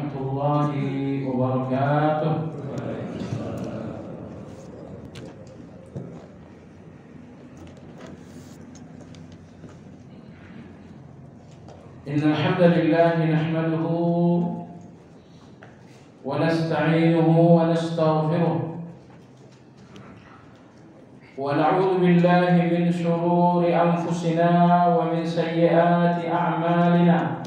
warahmatullahi wabarakatuh. Innal hamdalillah nahmaduhu wa nasta'inuhu wa nastaghfiruh wa na'udzu billahi min shururi anfusina wa min sayyiati a'malina.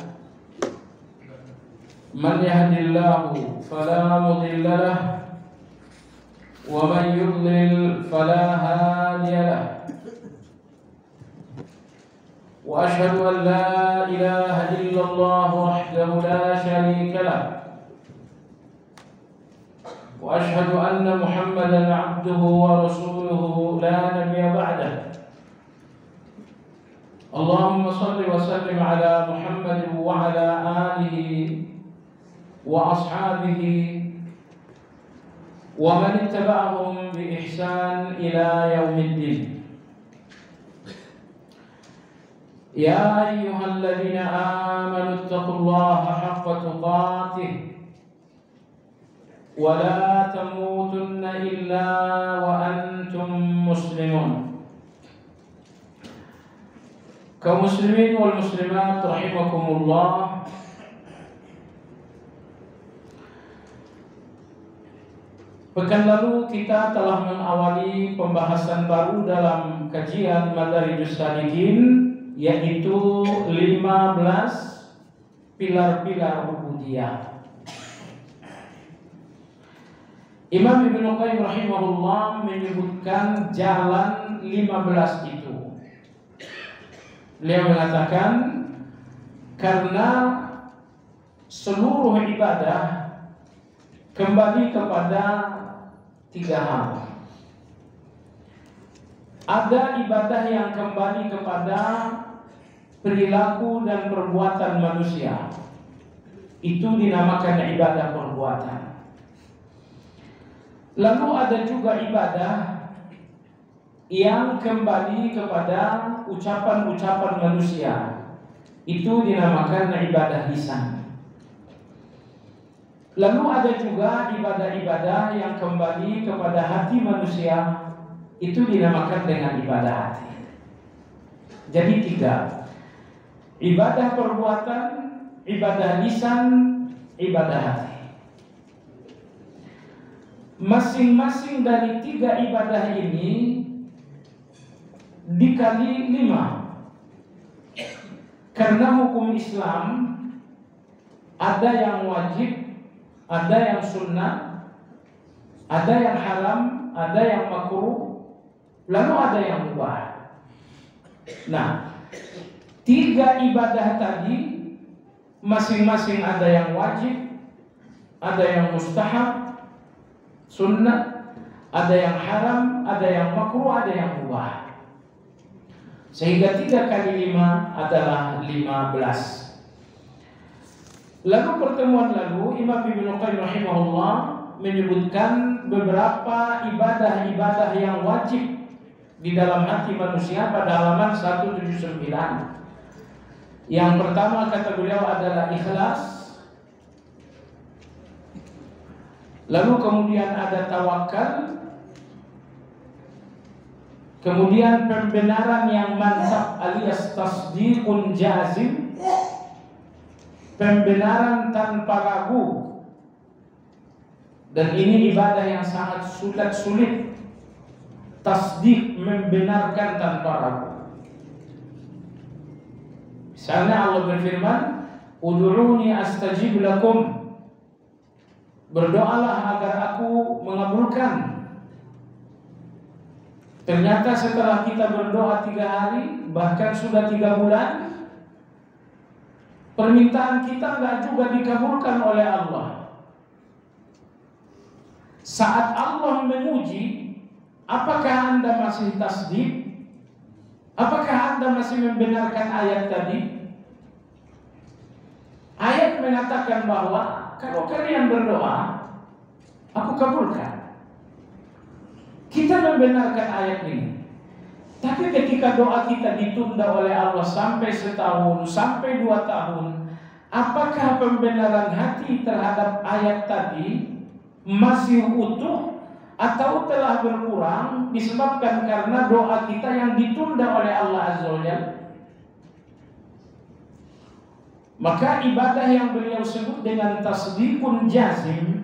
Man yahdihillahu fala mudilla lahu wa man yudlil fala hadiya lahu. Wa ashhadu an la ilaha illallah wahdahu la syarika lahu wa ashhadu anna Muhammadan 'abduhu wa rasuluhu la nabiyya ba'dahu. Allahumma shalli wa sallim ala Muhammadin wa ala alihi wa ashabihi wa man ittaba'ahum bi ihsan ila yaumiddin. Ya ayyuhalladzina amanu taqullaha haqqa tuqatih wa la tamutunna illa wa antum muslimun. Kaum muslimin wal muslimat rahimakumullah. Pekan lalu kita telah mengawali pembahasan baru dalam kajian Madarijus Salikin, yaitu 15 pilar-pilar ubudiyah. Imam Ibnu Qayyim rahimahullah menyebutkan jalan 15 itu. Beliau mengatakan karena seluruh ibadah kembali kepada 3 hal. Ada ibadah yang kembali kepada perilaku dan perbuatan manusia. Itu dinamakan ibadah perbuatan. Lalu ada juga ibadah yang kembali kepada ucapan-ucapan manusia. Itu dinamakan ibadah lisan. Lalu ada juga ibadah-ibadah yang kembali kepada hati manusia. Itu dinamakan dengan ibadah hati. Jadi 3. Ibadah perbuatan, ibadah lisan, ibadah hati. Masing-masing dari 3 ibadah ini dikali 5. Karena hukum Islam ada yang wajib, ada yang sunnah, ada yang haram, ada yang makruh, lalu ada yang mubah. Nah, 3 ibadah tadi masing-masing ada yang wajib, ada yang mustahab, sunnah, ada yang haram, ada yang makruh, ada yang mubah. Sehingga 3 kali 5 adalah 15. Lalu pertemuan lalu Imam Ibnu Qayyim rahimahullah menyebutkan beberapa ibadah-ibadah yang wajib di dalam hati manusia pada halaman 179. Yang pertama kata beliau adalah ikhlas. Lalu kemudian ada tawakal. Kemudian pembenaran yang mantap alias tasdiqun jazim. Pembenaran tanpa ragu. Dan ini ibadah yang sangat sulit. Tasdik, membenarkan tanpa ragu. Misalnya Allah berfirman, ud'uni astajib lakum. Berdoalah agar aku mengabulkan. Ternyata setelah kita berdoa 3 hari, bahkan sudah 3 bulan, permintaan kita enggak juga dikabulkan oleh Allah. Saat Allah menguji, apakah Anda masih tasdik? Apakah Anda masih membenarkan ayat tadi? Ayat mengatakan bahwa kalau kalian berdoa, aku kabulkan. Kita membenarkan ayat ini. Tapi ketika doa kita ditunda oleh Allah sampai setahun, sampai 2 tahun, apakah pembenaran hati terhadap ayat tadi masih utuh atau telah berkurang disebabkan karena doa kita yang ditunda oleh Allah Azza wa Jalla? Maka ibadah yang beliau sebut dengan tasdiqun jazim,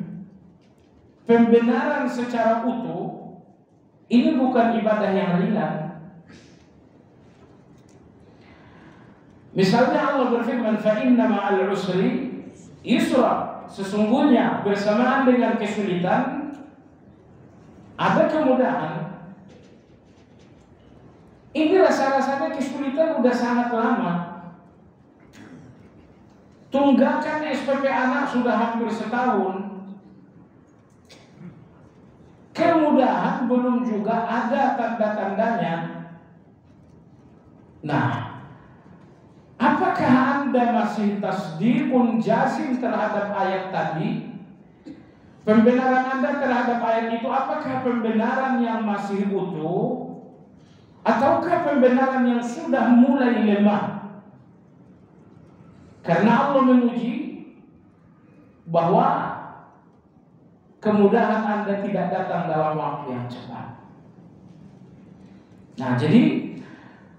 pembenaran secara utuh, ini bukan ibadah yang ringan. Misalnya Allah berfirman, fa inna ma'al usri yusra, sesungguhnya bersamaan dengan kesulitan ada kemudahan. Ini rasa-rasanya kesulitan udah sangat lama. Tunggakan SPP anak sudah hampir setahun. Kemudahan belum juga ada tanda-tandanya. Nah, apakah Anda masih tasdiqun jazim terhadap ayat tadi? Pembenaran Anda terhadap ayat itu apakah pembenaran yang masih utuh ataukah pembenaran yang sudah mulai lemah? Karena Allah menguji bahwa kemudahan Anda tidak datang dalam waktu yang cepat. Nah, jadi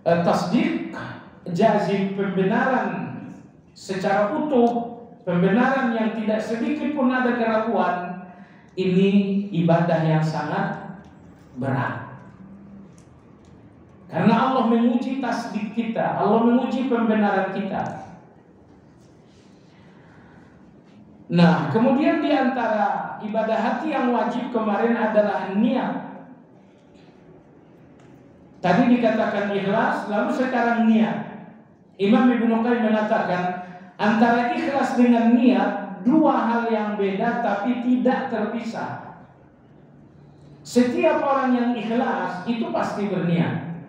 tasdiq jazim, pembenaran secara utuh, pembenaran yang tidak sedikit pun ada keraguan, ini ibadah yang sangat berat. Karena Allah menguji tasdik kita, Allah menguji pembenaran kita. Nah, kemudian di antara ibadah hati yang wajib kemarin adalah niat. Tadi dikatakan ikhlas, lalu sekarang niat. Imam Ibnu Qayyim mengatakan antara ikhlas dengan niat dua hal yang beda tapi tidak terpisah. Setiap orang yang ikhlas itu pasti berniat,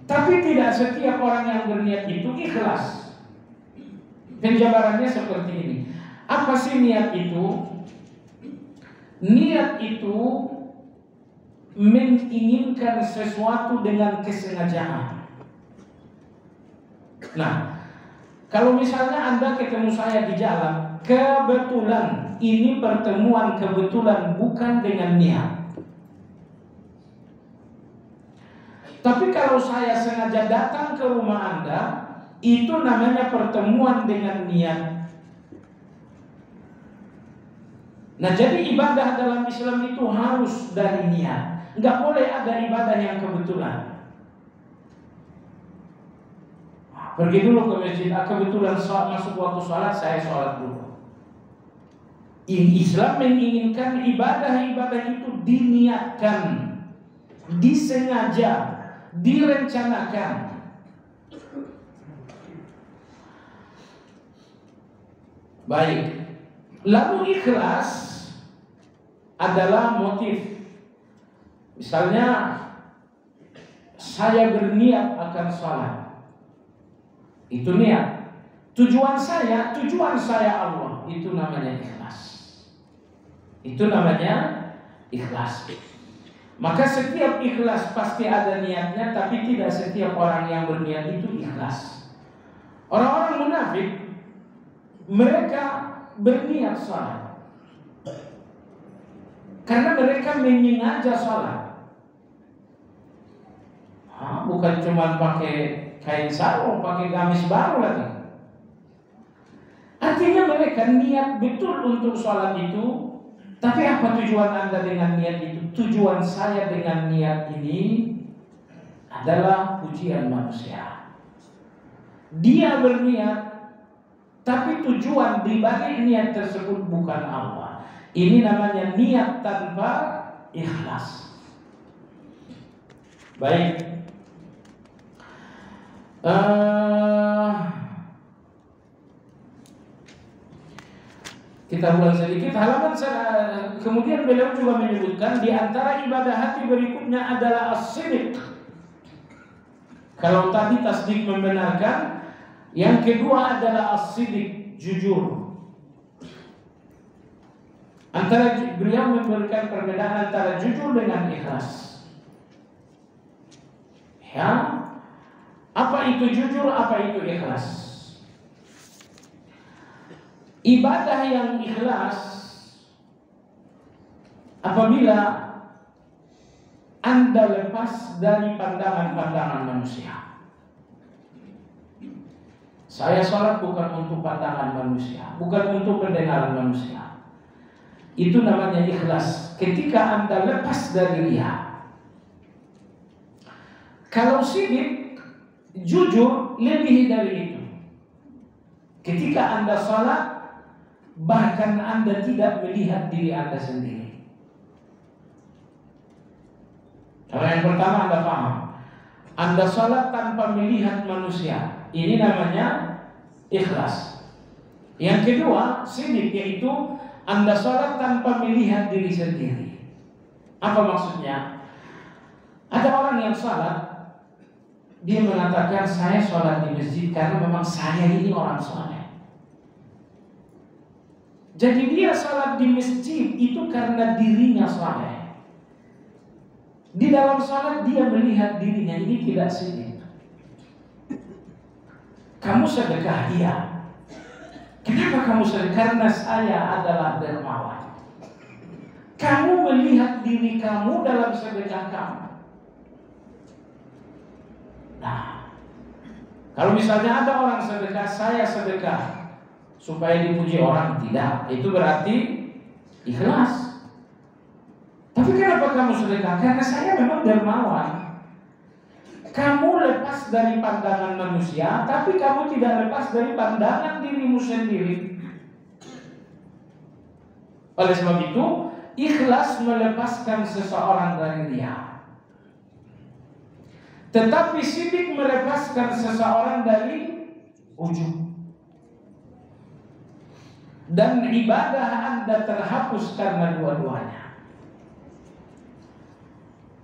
tapi tidak setiap orang yang berniat itu ikhlas. Penjabarannya seperti ini. Apa sih niat itu? Niat itu menginginkan sesuatu dengan kesengajaan. Nah, kalau misalnya Anda ketemu saya di jalan, kebetulan ini pertemuan kebetulan bukan dengan niat. Tapi kalau saya sengaja datang ke rumah Anda, itu namanya pertemuan dengan niat. Nah, jadi ibadah dalam Islam itu harus dari niat. Enggak boleh ada ibadah yang kebetulan. Pergi dulu ke masjid, kebetulan masuk waktu sholat, saya sholat dulu. Islam menginginkan ibadah-ibadah itu diniatkan, disengaja, direncanakan. Baik, lalu ikhlas adalah motif. Misalnya saya berniat akan sholat, itu niat. Tujuan saya Allah, itu namanya ikhlas. Itu namanya ikhlas. Maka setiap ikhlas pasti ada niatnya, tapi tidak setiap orang yang berniat itu ikhlas. Orang-orang munafik, mereka berniat sholat karena mereka menyengaja sholat. Bukan cuma pakai kain sarung, pakai gamis baru lagi. Artinya mereka niat betul untuk sholat itu. Tapi apa tujuan Anda dengan niat itu? Tujuan saya dengan niat ini adalah pujian manusia. Dia berniat, tapi tujuan di balik niat tersebut bukan Allah. Ini namanya niat tanpa ikhlas. Baik. Kita ulang sedikit halaman. Kemudian beliau juga menyebutkan di antara ibadah hati berikutnya adalah as-sidq. Kalau tadi tasdik membenarkan, yang kedua adalah as-sidq, jujur. Beliau memberikan perbedaan antara jujur dengan ikhlas. Ya, apa itu jujur, apa itu ikhlas? Ibadah yang ikhlas apabila Anda lepas dari pandangan-pandangan manusia. Saya sholat bukan untuk pandangan manusia, bukan untuk pendengaran manusia. Itu namanya ikhlas. Ketika Anda lepas dari riya. Kalau sidik, jujur, lebih dari itu. Ketika Anda sholat, bahkan Anda tidak melihat diri Anda sendiri. Cara yang pertama Anda paham, Anda sholat tanpa melihat manusia. Ini namanya ikhlas. Yang kedua, sidik, yaitu Anda sholat tanpa melihat diri sendiri. Apa maksudnya? Ada orang yang sholat, dia mengatakan saya sholat di masjid karena memang saya ini orang soleh. Jadi dia sholat di masjid itu karena dirinya soleh. Di dalam sholat dia melihat dirinya, ini tidak sidik. Kamu sedekah, iya. Kenapa kamu sedekah? Karena saya adalah dermawan. Kamu melihat diri kamu dalam sedekah kamu. Nah, kalau misalnya ada orang sedekah, saya sedekah supaya dipuji orang, tidak. Itu berarti ikhlas. Tapi kenapa kamu sedekah? Karena saya memang dermawan. Kamu lepas dari pandangan manusia, tapi kamu tidak lepas dari pandangan dirimu sendiri. Oleh sebab itu, ikhlas melepaskan seseorang dari riya. Tetapi sidik melepaskan seseorang dari ujub. Dan ibadah Anda terhapus karena dua-duanya.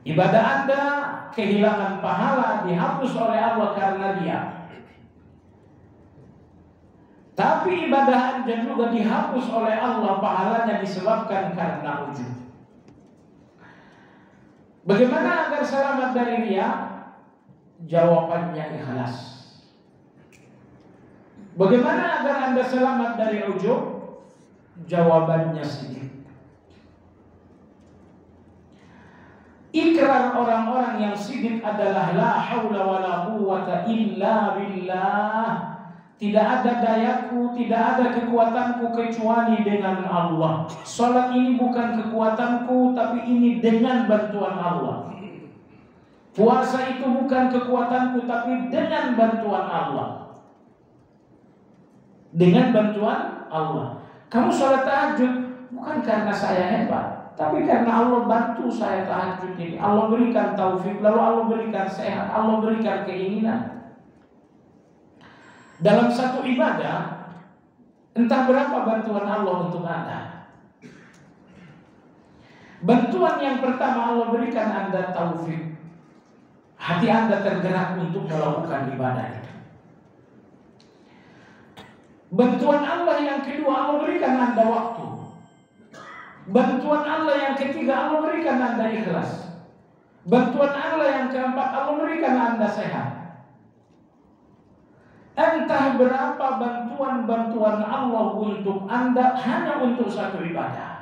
Ibadah Anda kehilangan pahala, dihapus oleh Allah karena dia. Tapi ibadah Anda juga dihapus oleh Allah, pahalanya disebabkan karena ujub. Bagaimana agar selamat dari riya? Jawabannya ikhlas. Bagaimana agar Anda selamat dari ujub? Jawabannya sidik. Ikrar orang-orang yang sidik adalah la haula wala quwwata illa billah. Tidak ada dayaku, tidak ada kekuatanku kecuali dengan Allah. Salat ini bukan kekuatanku, tapi ini dengan bantuan Allah. Puasa itu bukan kekuatanku, tapi dengan bantuan Allah. Dengan bantuan Allah. Kamu salat tahajud bukan karena saya hebat, tapi karena Allah bantu saya tahajud ini. Allah berikan taufik, lalu Allah berikan sehat, Allah berikan keinginan. Dalam satu ibadah, entah berapa bantuan Allah untuk Anda. Bantuan yang pertama Allah berikan Anda taufik. Hati Anda tergerak untuk melakukan ibadah itu. Bantuan Allah yang kedua, Allah berikan Anda waktu. Bantuan Allah yang ketiga, Allah berikan Anda ikhlas. Bantuan Allah yang keempat, Allah berikan Anda sehat. Entah berapa bantuan-bantuan Allah untuk Anda hanya untuk satu ibadah.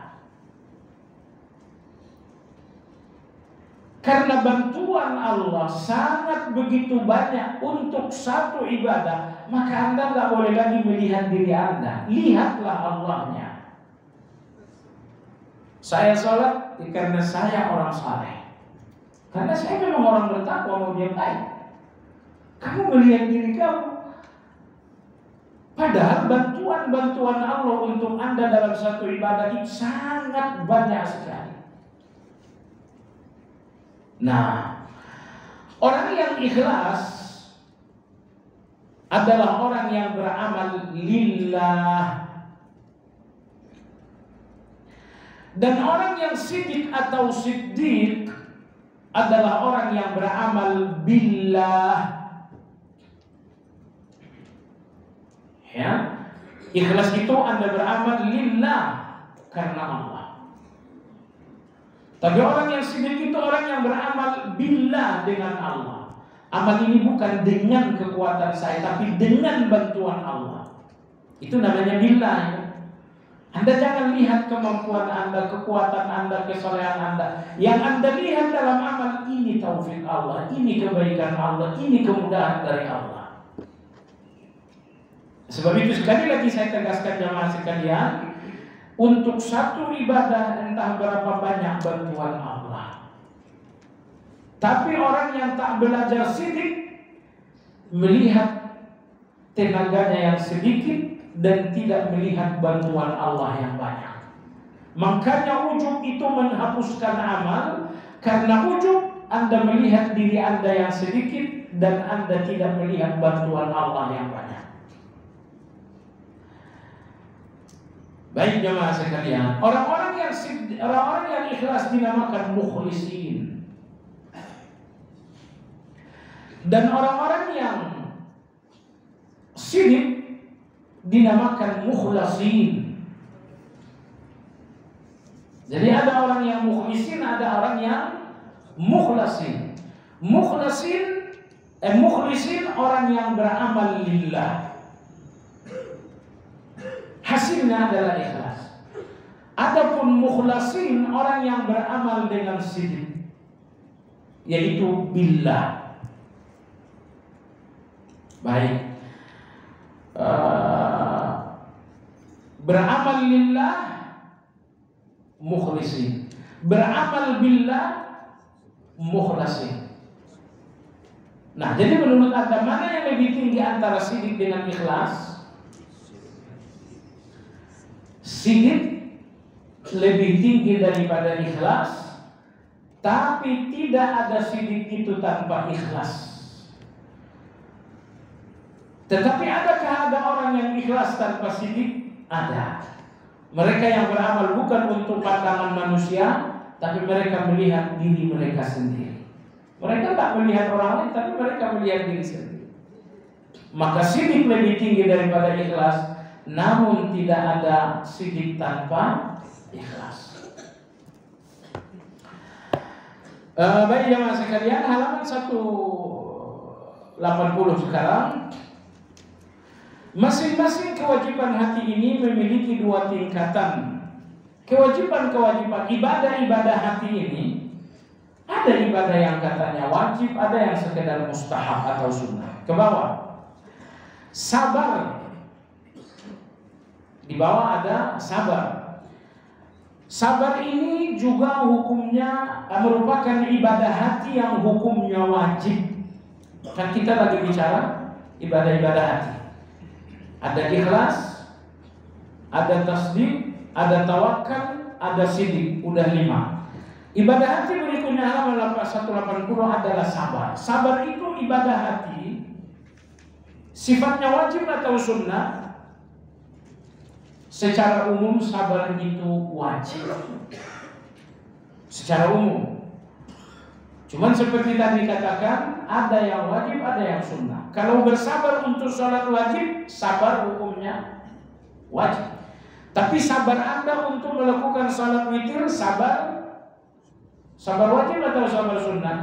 Karena bantuan Allah sangat begitu banyak untuk satu ibadah, maka Anda tidak boleh lagi melihat diri Anda. Lihatlah Allahnya. Saya sholat karena saya orang saleh. Karena saya memang orang bertakwa, mau dia baik. Kamu melihat diri kamu. Padahal bantuan-bantuan Allah untuk Anda dalam satu ibadah itu sangat banyak sekali. Nah, orang yang ikhlas adalah orang yang beramal lillah. Dan orang yang sidik atau siddiq adalah orang yang beramal billah. Ya, ikhlas itu Anda beramal lillah karena Allah. Tapi orang yang sidik itu orang yang beramal billah dengan Allah. Amal ini bukan dengan kekuatan saya, tapi dengan bantuan Allah. Itu namanya billah. Anda jangan lihat kemampuan Anda, kekuatan Anda, kesolehan Anda. Yang Anda lihat dalam amal ini taufik Allah, ini kebaikan Allah, ini kemudahan dari Allah. Sebab itu sekali lagi saya tegaskan jamaah sekalian, untuk satu ibadah entah berapa banyak bantuan Allah. Tapi orang yang tak belajar sidik melihat tenaganya yang sedikit dan tidak melihat bantuan Allah yang banyak. Makanya ujub itu menghapuskan amal. Karena ujub Anda melihat diri Anda yang sedikit dan Anda tidak melihat bantuan Allah yang banyak. Baik jemaah sekalian, orang-orang yang ikhlas dinamakan mukhlisin. Dan orang-orang yang sidik dinamakan mukhlasin. Jadi ada orang yang mukhlisin, ada orang yang mukhlasin. Mukhlisin orang yang beramal lillah. Hasilnya adalah ikhlas. Adapun mukhlasin orang yang beramal dengan sidik, yaitu billah. Baik. Beramal lillah mukhlisin, beramal billah mukhlasin. Nah, jadi menurut Anda mana yang lebih tinggi antara sidik dengan ikhlas? Sidik lebih tinggi daripada ikhlas, tapi tidak ada sidik itu tanpa ikhlas. Tetapi adakah ada orang yang ikhlas tanpa sidik? Ada. Mereka yang beramal bukan untuk pandangan manusia, tapi mereka melihat diri mereka sendiri. Mereka tak melihat orang lain, tapi mereka melihat diri sendiri. Maka sidik lebih tinggi daripada ikhlas, namun tidak ada sidik tanpa ikhlas. Baik jemaah sekalian, halaman 180 sekarang. Masing-masing kewajiban hati ini memiliki dua tingkatan. Kewajiban-kewajiban ibadah-ibadah hati ini, ada ibadah yang katanya wajib, ada yang sekedar mustahab atau sunnah. Ke bawah, sabar. Di bawah ada sabar. Sabar ini juga hukumnya merupakan ibadah hati yang hukumnya wajib. Kan kita lagi bicara ibadah-ibadah hati. Ada ikhlas, ada tasdik, ada tawakal, ada sidik. Udah 5. Ibadah hati berikutnya halaman 180 adalah sabar. Sabar itu ibadah hati. Sifatnya wajib atau sunnah? Secara umum sabar itu wajib. Secara umum. Cuman seperti tadi katakan, ada yang wajib, ada yang sunnah. Kalau bersabar untuk sholat wajib, sabar hukumnya wajib. Tapi sabar Anda untuk melakukan sholat witir, sabar wajib atau sabar sunnah?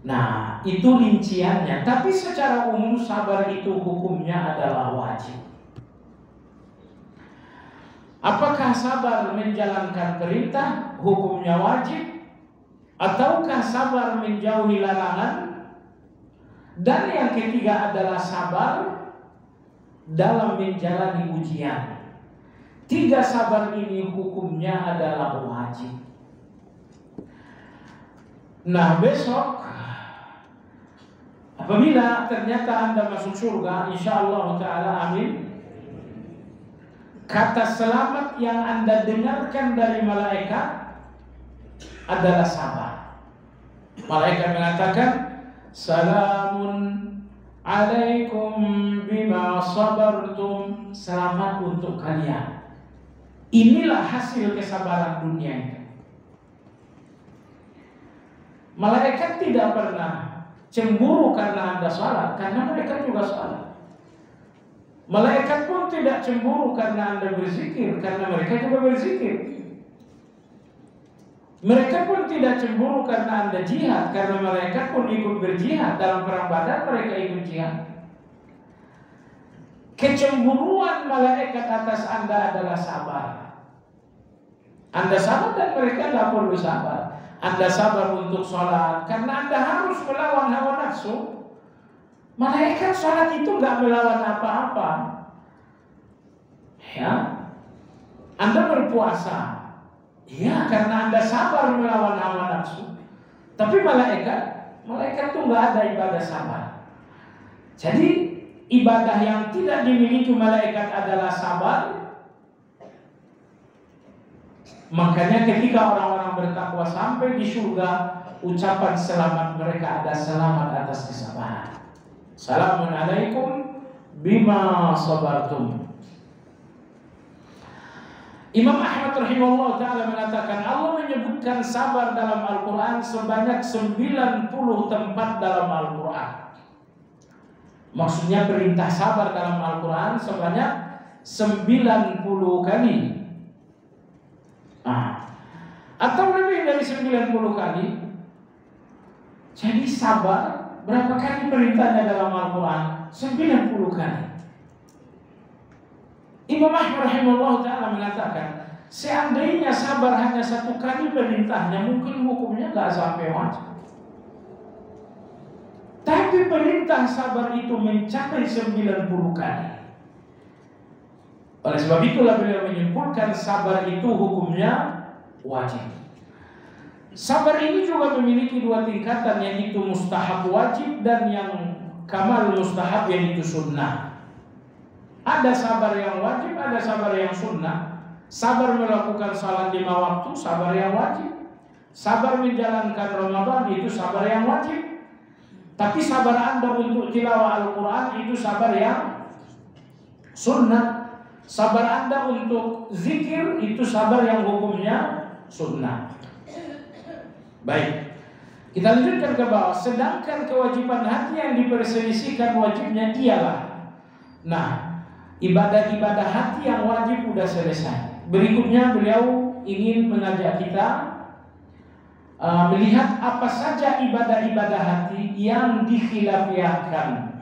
Nah, itu rinciannya. Tapi secara umum sabar itu hukumnya adalah wajib. Apakah sabar menjalankan perintah, hukumnya wajib? Ataukah sabar menjauhi larangan? Dan yang ketiga adalah sabar dalam menjalani ujian. 3 sabar ini hukumnya adalah wajib. Nah, besok apabila ternyata Anda masuk surga, insyaallah ta'ala, amin, kata selamat yang Anda dengarkan dari malaikat adalah sabar. Malaikat mengatakan, salamun alaikum bima sabartum, selamat untuk kalian. Inilah hasil kesabaran dunia itu. Malaikat tidak pernah cemburu karena Anda salat, karena mereka juga salat. Malaikat pun tidak cemburu karena Anda berzikir, karena mereka juga berzikir. Mereka pun tidak cemburu karena Anda jihad, karena mereka pun ikut berjihad. Dalam perang Badar mereka ikut jihad. Kecemburuan malaikat atas tugas Anda adalah sabar. Anda sabar dan mereka nggak perlu sabar. Anda sabar untuk sholat karena Anda harus melawan hawa nafsu. Malaikat sholat itu nggak melawan apa-apa. Ya, Anda berpuasa, ya karena Anda sabar melawan hawa nafsu. Tapi malaikat itu nggak ada ibadah sabar. Jadi ibadah yang tidak dimiliki malaikat adalah sabar. Makanya ketika orang-orang bertakwa sampai di surga, ucapan selamat mereka ada selamat atas kesabaran. Assalamualaikum bima sabartum. Imam Ahmad rahimahullah ta'ala mengatakan Allah menyebutkan sabar dalam Al-Quran sebanyak 90 tempat dalam Al-Quran. Maksudnya perintah sabar dalam Al-Quran sebanyak 90 kali. Atau lebih dari 90 kali. Jadi sabar berapa kali perintahnya dalam Al-Quran? 90 kali. Imam Ahmad rahimahullah ta'ala mengatakan seandainya sabar hanya 1 kali perintahnya, mungkin hukumnya gak sampai wajib. Tapi perintah sabar itu mencapai 90 kali. Oleh sebab itulah beliau menyimpulkan sabar itu hukumnya wajib. Sabar ini juga memiliki 2 tingkatan, yaitu mustahab wajib dan yang kamal mustahab, yaitu sunnah. Ada sabar yang wajib, ada sabar yang sunnah. Sabar melakukan salat 5 waktu, sabar yang wajib. Sabar menjalankan Ramadan, itu sabar yang wajib. Tapi sabar Anda untuk tilawah Al-Quran itu sabar yang sunnah. Sabar Anda untuk zikir itu sabar yang hukumnya sunnah. Baik, kita lanjutkan ke bawah. Sedangkan kewajiban hati yang diperselisihkan wajibnya ialah, nah, ibadah-ibadah hati yang wajib sudah selesai. Berikutnya beliau ingin mengajak kita melihat apa saja ibadah-ibadah hati yang dikhilafiahkan.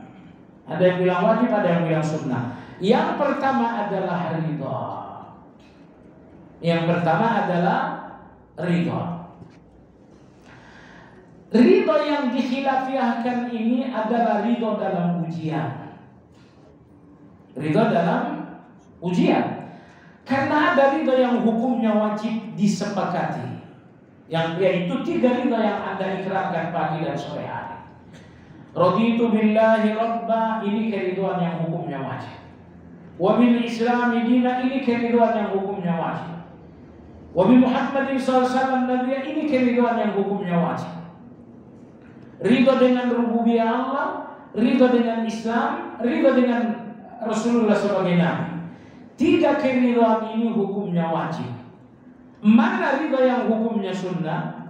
Ada yang bilang wajib, ada yang bilang sunnah. Yang pertama adalah ridha. Yang pertama adalah ridha. Ridha yang dikhilafiahkan ini adalah ridha dalam ujian. Ridha dalam ujian. Karena ada ridha yang hukumnya wajib disepakati, yang yaitu 3 ridha yang Anda ikrarkan pagi dan sore hari. Raditu billahi rabba, ini keridhaan yang hukumnya wajib. Wa bil islami dina, ini keridhaan yang hukumnya wajib. Wa bi Muhammadin sallallahu alaihi wasallam nabiyya, ini keridhaan yang hukumnya wajib. Ridha dengan rububiyah Allah, ridha dengan Islam, ridha dengan Rasulullah sebagai nabi. 3 keridhaan ini hukumnya wajib. Mana ridha yang hukumnya sunnah?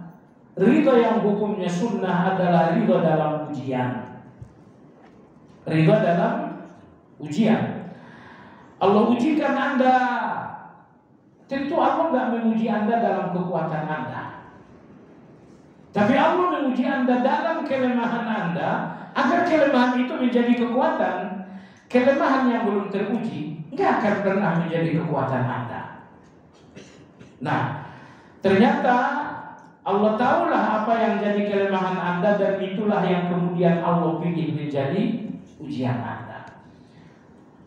Ridha yang hukumnya sunnah adalah ridha dalam ujian. Ridha dalam ujian. Allah ujikan Anda. Tentu Allah tidak menguji Anda dalam kekuatan Anda. Tapi Allah menguji Anda dalam kelemahan Anda, agar kelemahan itu menjadi kekuatan. Kelemahan yang belum teruji nggak akan pernah menjadi kekuatan Anda. Nah, ternyata Allah tahulah apa yang jadi kelemahan Anda, dan itulah yang kemudian Allah pilih menjadi ujian Anda.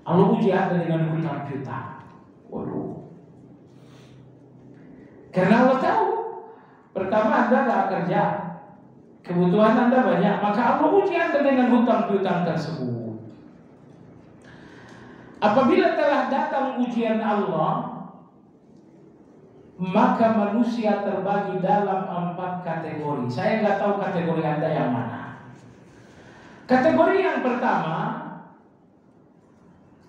Allah uji Anda dengan hutang-piutang. Waduh. Karena Allah tahu, pertama Anda gak kerja, kebutuhan Anda banyak, maka Allah uji Anda dengan hutang-piutang tersebut. Apabila telah datang ujian Allah, maka manusia terbagi dalam 4 kategori. Saya nggak tahu kategori Anda yang mana. Kategori yang pertama,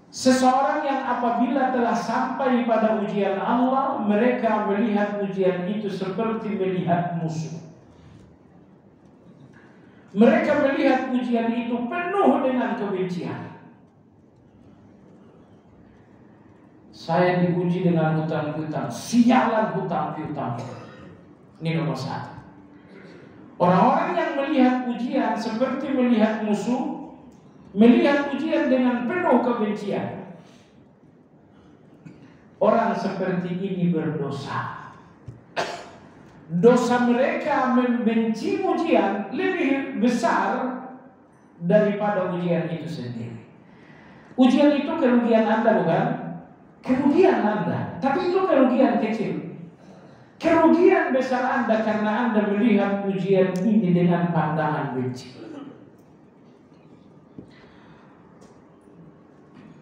seseorang yang apabila telah sampai pada ujian Allah, mereka melihat ujian itu seperti melihat musuh. Mereka melihat ujian itu penuh dengan kebencian. Saya diuji dengan hutang-piutang, sialan hutang-piutang. Ini nomor 1. Orang-orang yang melihat ujian seperti melihat musuh, melihat ujian dengan penuh kebencian. orang seperti ini berdosa. Dosa mereka membenci ujian lebih besar daripada ujian itu sendiri. Ujian itu kerugian Anda, bukan? Kerugian Anda, tapi itu kerugian kecil. Kerugian besar Anda karena Anda melihat ujian ini dengan pandangan benci.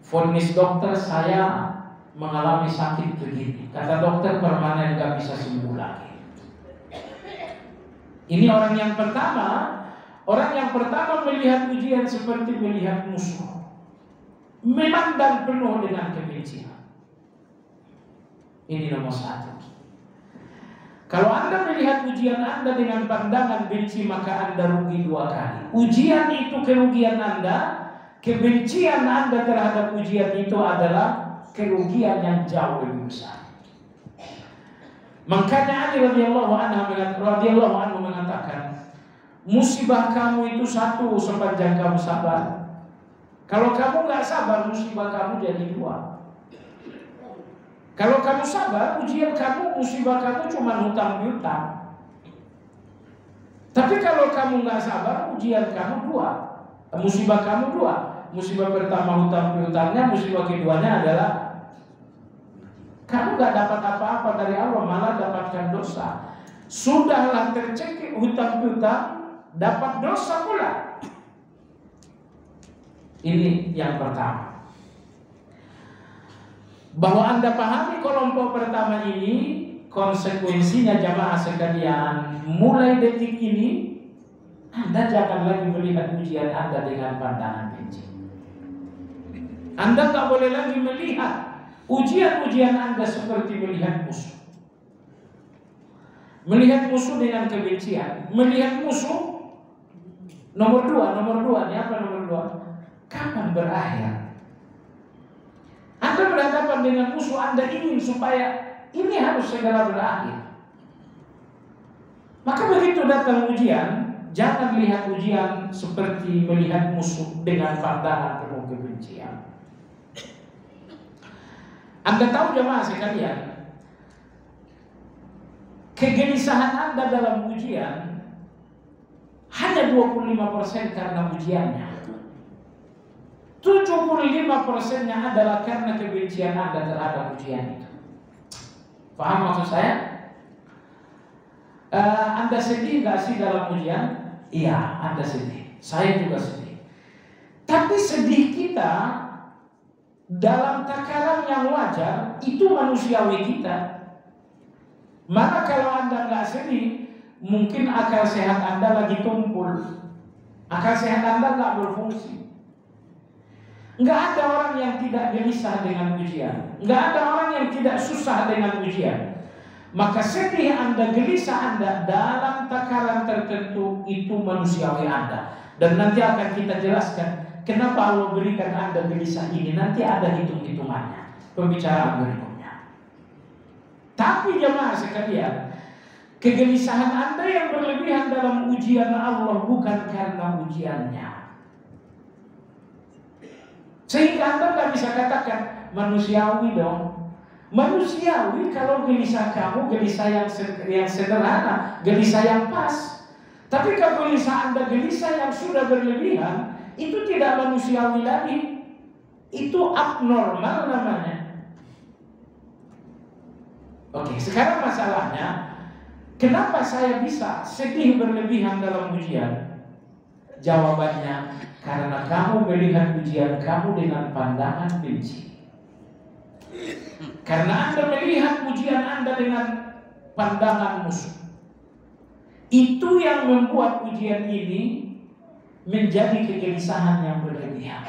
Vonis dokter, saya mengalami sakit begini. Kata dokter, permanen gak bisa sembuh lagi. Ini orang yang pertama. Orang yang pertama melihat ujian seperti melihat musuh, memandang penuh dengan kebencian. Ini nomor satu. Kalau Anda melihat ujian Anda dengan pandangan benci, maka Anda rugi dua kali. Ujian itu kerugian Anda, kebencian Anda terhadap ujian itu adalah kerugian yang jauh lebih besar. Makanya Ali radhiyallahu anhu mengatakan, musibah kamu itu satu sepanjang kamu sabar. Kalau kamu nggak sabar, musibah kamu jadi dua. Kalau kamu sabar, ujian kamu, musibah kamu cuma hutang piutang. Tapi kalau kamu nggak sabar, ujian kamu dua, musibah kamu dua. Musibah pertama hutang piutangnya, musibah keduanya adalah kamu gak dapat apa-apa dari Allah, malah dapatkan dosa. Sudahlah tercekik hutang piutang, dapat dosa pula. Ini yang pertama. Bahwa Anda pahami kelompok pertama ini, konsekuensinya jamaah sekalian, mulai detik ini Anda jangan lagi melihat ujian Anda dengan pandangan benci. Anda tak boleh lagi melihat ujian-ujian Anda seperti melihat musuh. Melihat musuh dengan kebencian. Melihat musuh. Nomor dua. Ini apa nomor dua? Kapan berakhir? Anda berhadapan dengan musuh, Anda ingin supaya ini harus segera berakhir. Maka begitu datang ujian, jangan lihat ujian seperti melihat musuh dengan pandangan penuh kebencian. Anda tahu jemaah sekalian, kegelisahan Anda dalam ujian hanya 25% karena ujiannya. 75%-nya adalah karena kebencian Anda terhadap ujian itu. Paham maksud saya? Anda sedih gak sih dalam ujian? Iya, Anda sedih. Saya juga sedih. Tapi sedih kita dalam takaran yang wajar, itu manusiawi kita. Maka kalau Anda nggak sedih, mungkin akal sehat Anda lagi tumpul. Akal sehat Anda nggak berfungsi. Nggak ada orang yang tidak gelisah dengan ujian. Nggak ada orang yang tidak susah dengan ujian. Maka sedih Anda, gelisah Anda dalam takaran tertentu, itu manusiawi Anda. Dan nanti akan kita jelaskan kenapa Allah berikan Anda gelisah ini. Nanti ada hitung-hitungannya, pembicaraan berikutnya. Tapi jemaah sekalian, kegelisahan Anda yang berlebihan dalam ujian Allah bukan karena ujiannya. Sehingga Anda tak bisa katakan manusiawi dong. Manusiawi kalau gelisah kamu, gelisah yang sederhana, gelisah yang pas. Tapi kalau gelisah Anda, gelisah yang sudah berlebihan, itu tidak manusiawi lagi. Itu abnormal namanya. Oke, sekarang masalahnya, kenapa saya bisa sedih berlebihan dalam ujian? Jawabannya, karena kamu melihat ujian kamu dengan pandangan benci. Karena Anda melihat ujian Anda dengan pandangan musuh. Itu yang membuat ujian ini menjadi kegelisahan yang berlebihan.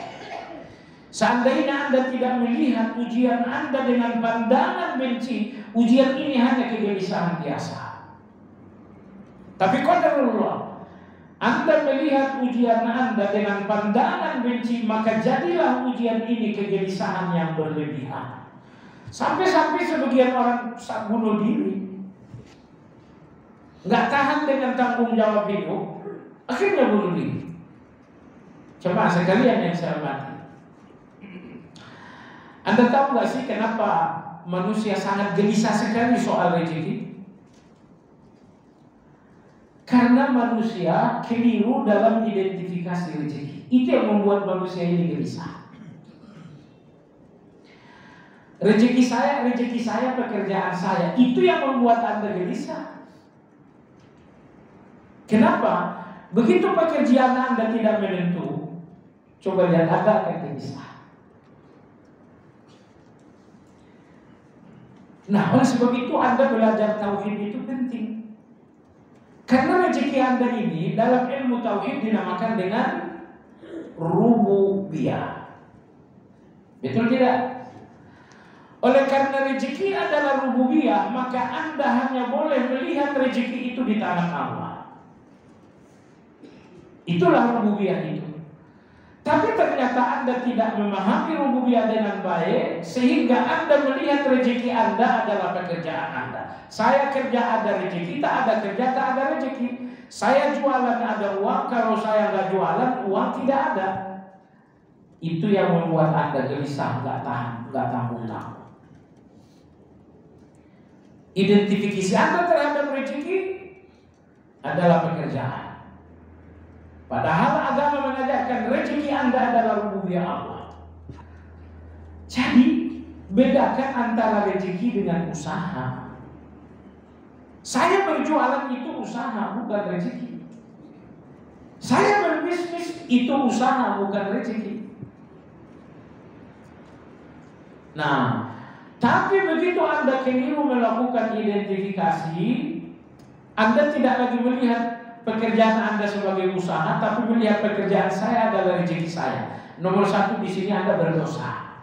Seandainya Anda tidak melihat ujian Anda dengan pandangan benci, ujian ini hanya kegelisahan biasa. Tapi qadarullah, Anda melihat ujian Anda dengan pandangan benci, maka jadilah ujian ini kegelisahan yang berlebihan. Sampai-sampai sebagian orang bunuh diri, nggak tahan dengan tanggung jawab hidup, akhirnya bunuh diri. Coba sekalian yang saya hormati, Anda tahu nggak sih kenapa manusia sangat gelisah sekali soal rezeki? Karena manusia keliru dalam identifikasi rezeki. Itu yang membuat manusia ini gelisah. Rezeki saya, pekerjaan saya. Itu yang membuat Anda gelisah. Kenapa? Begitu pekerjaan Anda tidak menentu, coba lihat, Anda akan gelisah. Nah, oleh sebab itu Anda belajar tauhid itu penting. Karena rezeki Anda ini dalam ilmu tauhid dinamakan dengan rububiyah. Betul tidak? Oleh karena rezeki adalah rububiyah, maka Anda hanya boleh melihat rezeki itu di tangan Allah. Itulah rububiyah itu. Tapi ternyata Anda tidak memahami rububiyah dengan baik, sehingga Anda melihat rezeki Anda adalah pekerjaan Anda. Saya kerja ada rezeki, tak ada kerja tak ada rezeki. Saya jualan ada uang, kalau saya nggak jualan uang tidak ada. Itu yang membuat Anda gelisah, nggak tanggung-tanggung. Identifikasi Anda terhadap rezeki adalah pekerjaan. Padahal agama mengajarkan rezeki Anda adalah rububiyah Allah. Jadi bedakan antara rezeki dengan usaha. Saya berjualan itu usaha, bukan rezeki. Saya berbisnis itu usaha, bukan rezeki. Nah, tapi begitu Anda keliru melakukan identifikasi, Anda tidak lagi melihat pekerjaan Anda sebagai usaha, tapi melihat pekerjaan saya adalah rezeki saya. Nomor satu di sini Anda berdosa.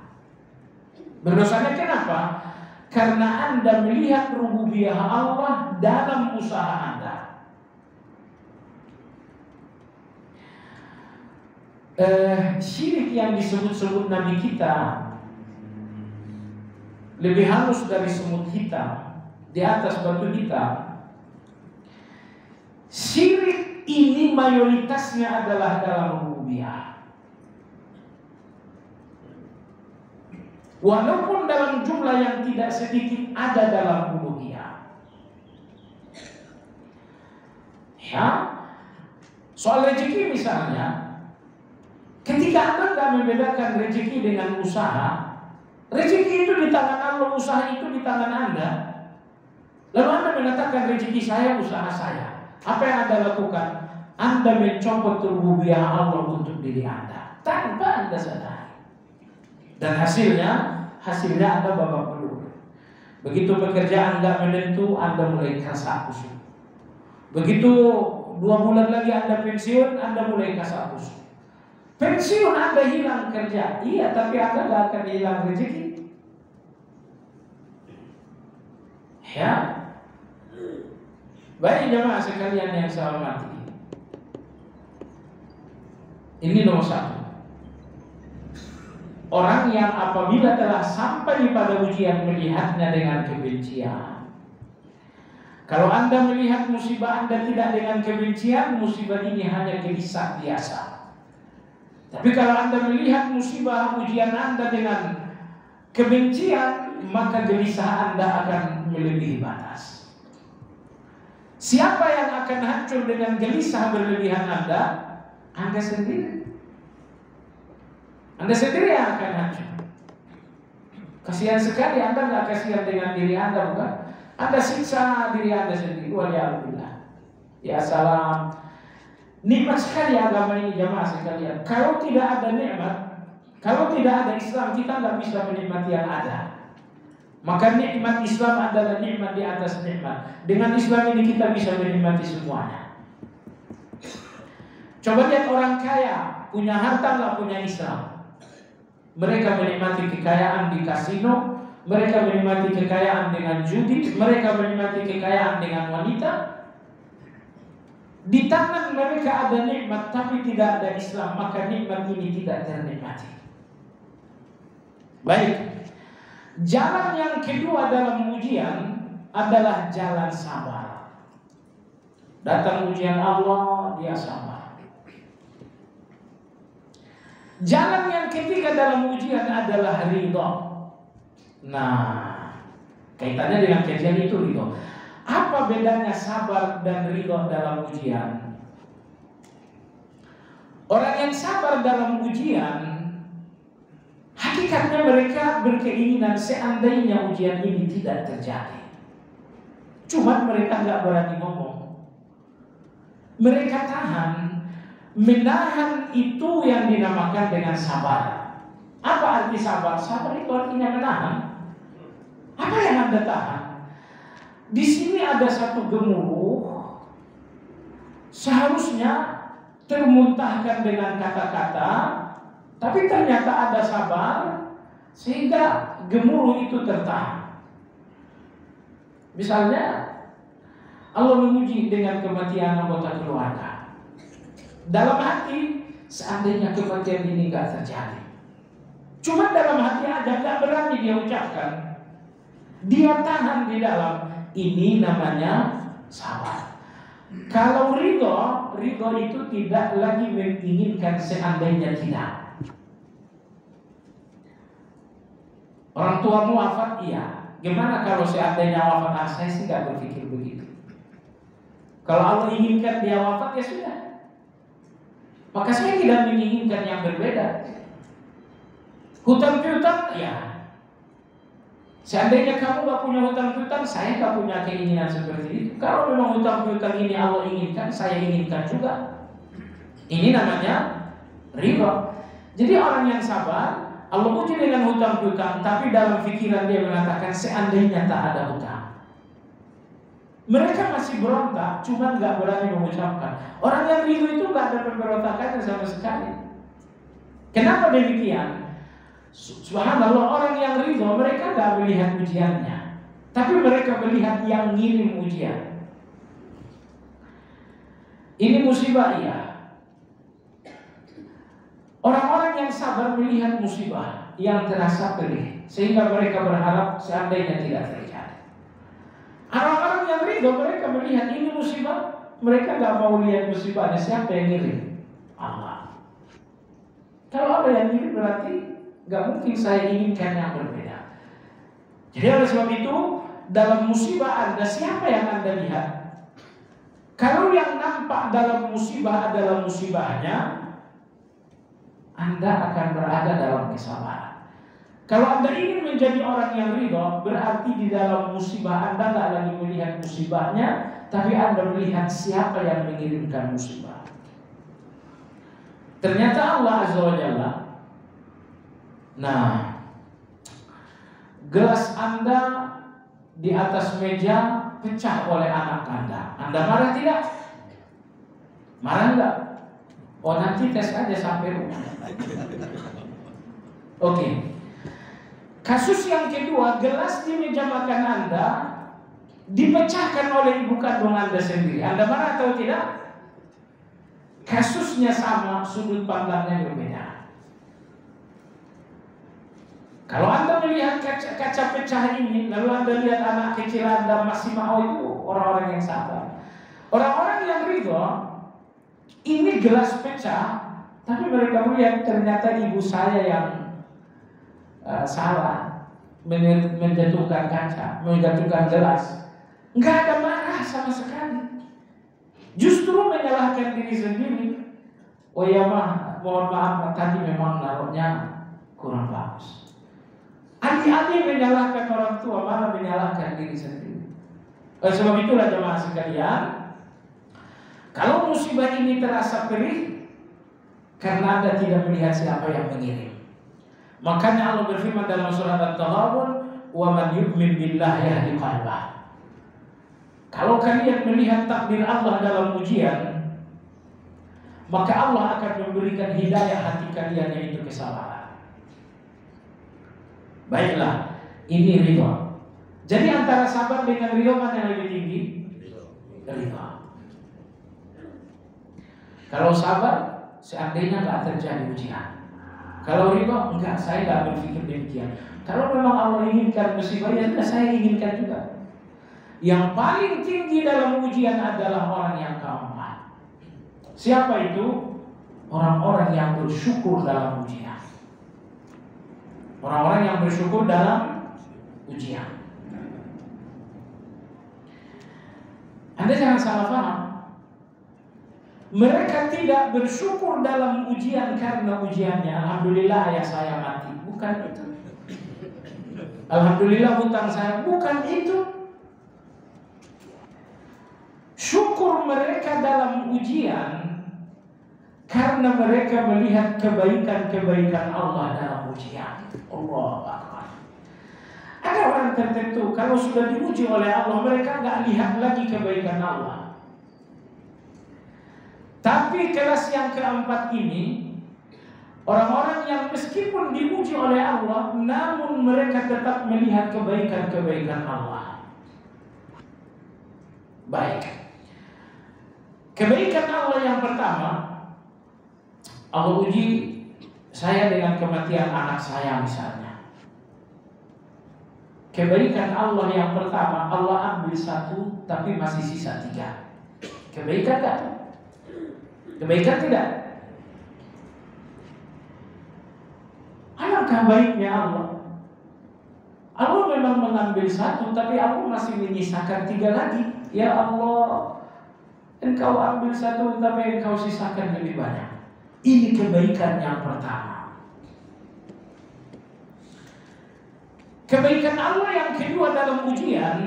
Berdosanya kenapa? Karena Anda melihat rububiyah Allah dalam usaha Anda. Syirik yang disebut-sebut Nabi kita lebih halus dari semut hitam di atas batu hitam. Syirik ini mayoritasnya adalah dalam rububiyah. Walaupun dalam jumlah yang tidak sedikit ada dalam uluhiyah. Ya, soal rezeki misalnya, ketika Anda tidak membedakan rezeki dengan usaha, rezeki itu di tangan Allah, usaha itu di tangan Anda. Lalu Anda mengatakan rezeki saya, usaha saya. Apa yang Anda lakukan? Anda mencopot rububiyah Allah untuk diri Anda tanpa Anda sadari. Dan hasilnya Anda babak belur. Begitu pekerjaan nggak menentu, Anda mulai kasak kusuk. Begitu 2 bulan lagi Anda pensiun, Anda mulai kasak kusuk. Pensiun Anda hilang kerja, iya, tapi Anda nggak akan hilang rezeki. Ya, baik jemaah sekalian yang saya hormati. Ini nomor satu. Orang yang apabila telah sampai pada ujian melihatnya dengan kebencian. Kalau Anda melihat musibah Anda tidak dengan kebencian, musibah ini hanya gelisah biasa. Tapi kalau Anda melihat musibah ujian Anda dengan kebencian, maka gelisah Anda akan melebihi batas. Siapa yang akan hancur dengan gelisah berlebihan Anda? Anda sendiri. Anda sendiri yang akan hancur. Kasihan sekali Anda nggak kasihan dengan diri Anda, bukan? Anda siksa diri Anda sendiri. Waliyahulillah. Ya salam. Nikmat sekali agama ini jamaah sekalian. Kalau tidak ada nikmat, kalau tidak ada Islam, kita nggak bisa menikmati yang ada. Maka nikmat Islam adalah nikmat di atas nikmat. Dengan Islam ini kita bisa menikmati semuanya. Coba lihat orang kaya, punya harta nggak punya Islam. Mereka menikmati kekayaan di kasino, mereka menikmati kekayaan dengan judi, mereka menikmati kekayaan dengan wanita. Di tangan mereka ada nikmat, tapi tidak ada Islam, maka nikmat ini tidak ternikmati. Baik, jalan yang kedua dalam ujian adalah jalan sabar. Datang ujian Allah, dia sabar. Jalan yang ketiga dalam ujian adalah ridha. Nah, kaitannya dengan kajian itu ridho. Apa bedanya sabar dan ridho dalam ujian? Orang yang sabar dalam ujian, hakikatnya mereka berkeinginan seandainya ujian ini tidak terjadi. Cuma mereka nggak berani ngomong. Mereka tahan, menahan itu yang dinamakan dengan sabar. Apa arti sabar? Sabar itu artinya menahan. Apa yang Anda tahan? Di sini ada satu gemuruh, seharusnya termuntahkan dengan kata-kata, tapi ternyata ada sabar sehingga gemuruh itu tertahan. Misalnya Allah menguji dengan kematian anggota keluarga. Dalam hati seandainya kematian ini gak terjadi, cuma dalam hati aja gak berani dia ucapkan, dia tahan di dalam. Ini namanya sabar. Kalau ridho itu tidak lagi menginginkan seandainya tidak. Orang tuamu wafat, iya. Gimana kalau seandainya wafat? Saya sih gak berpikir begitu. Kalau Allah inginkan dia wafat, ya sudah. Maka saya tidak menginginkan yang berbeda. Hutang piutang, ya. Seandainya kamu gak punya hutang piutang, saya gak punya keinginan seperti itu. Kalau memang hutang piutang ini Allah inginkan, saya inginkan juga. Ini namanya ridho. Jadi orang yang sabar, Allah uji dengan hutang piutang, tapi dalam pikiran dia mengatakan seandainya tak ada hutang. Mereka masih berontak, cuma gak berani mengucapkan. Orang yang ridho itu gak ada pemberontakannya sama sekali. Kenapa demikian? Subhanallah, orang yang ridho mereka gak melihat ujiannya, tapi mereka melihat yang ngirim ujian. Ini musibah, iya. Orang-orang yang sabar melihat musibah yang terasa pedih, sehingga mereka berharap seandainya tidak terjadi. Orang-orang yang ridho mereka melihat ini musibah, mereka gak mau lihat musibahnya. Siapa yang ngirim? Allah. Kalau ada yang ngirim berarti gak mungkin saya inginkan yang berbeda. Jadi oleh sebab itu, dalam musibah Anda, siapa yang Anda lihat? Kalau yang nampak dalam musibah adalah musibahnya, Anda akan berada dalam kesabaran. Kalau Anda ingin menjadi orang yang ridho, berarti di dalam musibah Anda gak lagi melihat musibahnya, tapi Anda melihat siapa yang mengirimkan musibah. Ternyata Allah Azza wa Jalla. Nah, gelas Anda di atas meja pecah oleh anak Anda. Anda marah tidak? Marah enggak? Oh, nanti tes aja sampai rumah. Oke. Kasus yang kedua, gelas di meja makan Anda dipecahkan oleh ibu kandung Anda sendiri. Anda marah atau tidak? Kasusnya sama, sudut pandangnya berbeda. Kalau Anda melihat kaca pecah ini, lalu Anda lihat anak kecil Anda masih mau, itu orang-orang yang sabar. Orang-orang yang ridho, ini gelas pecah, tapi mereka melihat ternyata ibu saya yang salah menjatuhkan kaca, menjatuhkan gelas. Nggak ada marah sama sekali, justru menyalahkan diri sendiri. Oh ya mohon maaf, tadi memang naruhnya kurang bagus. Adik-adik menyalahkan orang tua, malah menyalahkan diri sendiri. Sebab itulah jemaah sekalian, kalau musibah ini terasa perih, karena Anda tidak melihat siapa yang mengirim. Makanya Allah berfirman dalam surat At-Taghabun, "Wa man yu'min billahi yahdi qalbah." Kalau kalian melihat takdir Allah dalam ujian, maka Allah akan memberikan hidayah hati kalian, yaitu kesabaran. Baiklah, ini ridho. Jadi antara sabar dengan ridho mana yang lebih tinggi? Ridho. Kalau sabar, seandainya nggak terjadi ujian. Kalau ridho, enggak, saya nggak berpikir demikian. Kalau memang Allah inginkan musibah, ya sudah, saya inginkan juga. Yang paling tinggi dalam ujian adalah orang yang keempat. Siapa itu? Orang-orang yang bersyukur dalam ujian. Orang-orang yang bersyukur dalam Anda jangan salah paham. Mereka tidak bersyukur dalam ujian karena ujiannya. Alhamdulillah ayah saya mati. Bukan itu. Alhamdulillah hutang saya. Bukan itu. Syukur mereka dalam ujian karena mereka melihat kebaikan-kebaikan Allah dalam ujian. Allah Akbar. Ada orang tertentu kalau sudah diuji oleh Allah, mereka nggak lihat lagi kebaikan Allah. Tapi kelas yang keempat ini, orang-orang yang meskipun diuji oleh Allah, namun mereka tetap melihat kebaikan-kebaikan Allah. Baik. Kebaikan Allah yang pertama, Allah uji saya dengan kematian anak saya misalnya. Kebaikan Allah yang pertama, Allah ambil satu tapi masih sisa 3. Kebaikan tak? Kebaikan tidak? Alangkah baiknya Allah. Allah memang mengambil satu tapi Allah masih menyisakan 3 lagi. Ya Allah, Engkau ambil satu tapi Engkau sisakan lebih banyak. Ini kebaikan yang pertama. Kebaikan Allah yang kedua dalam ujian,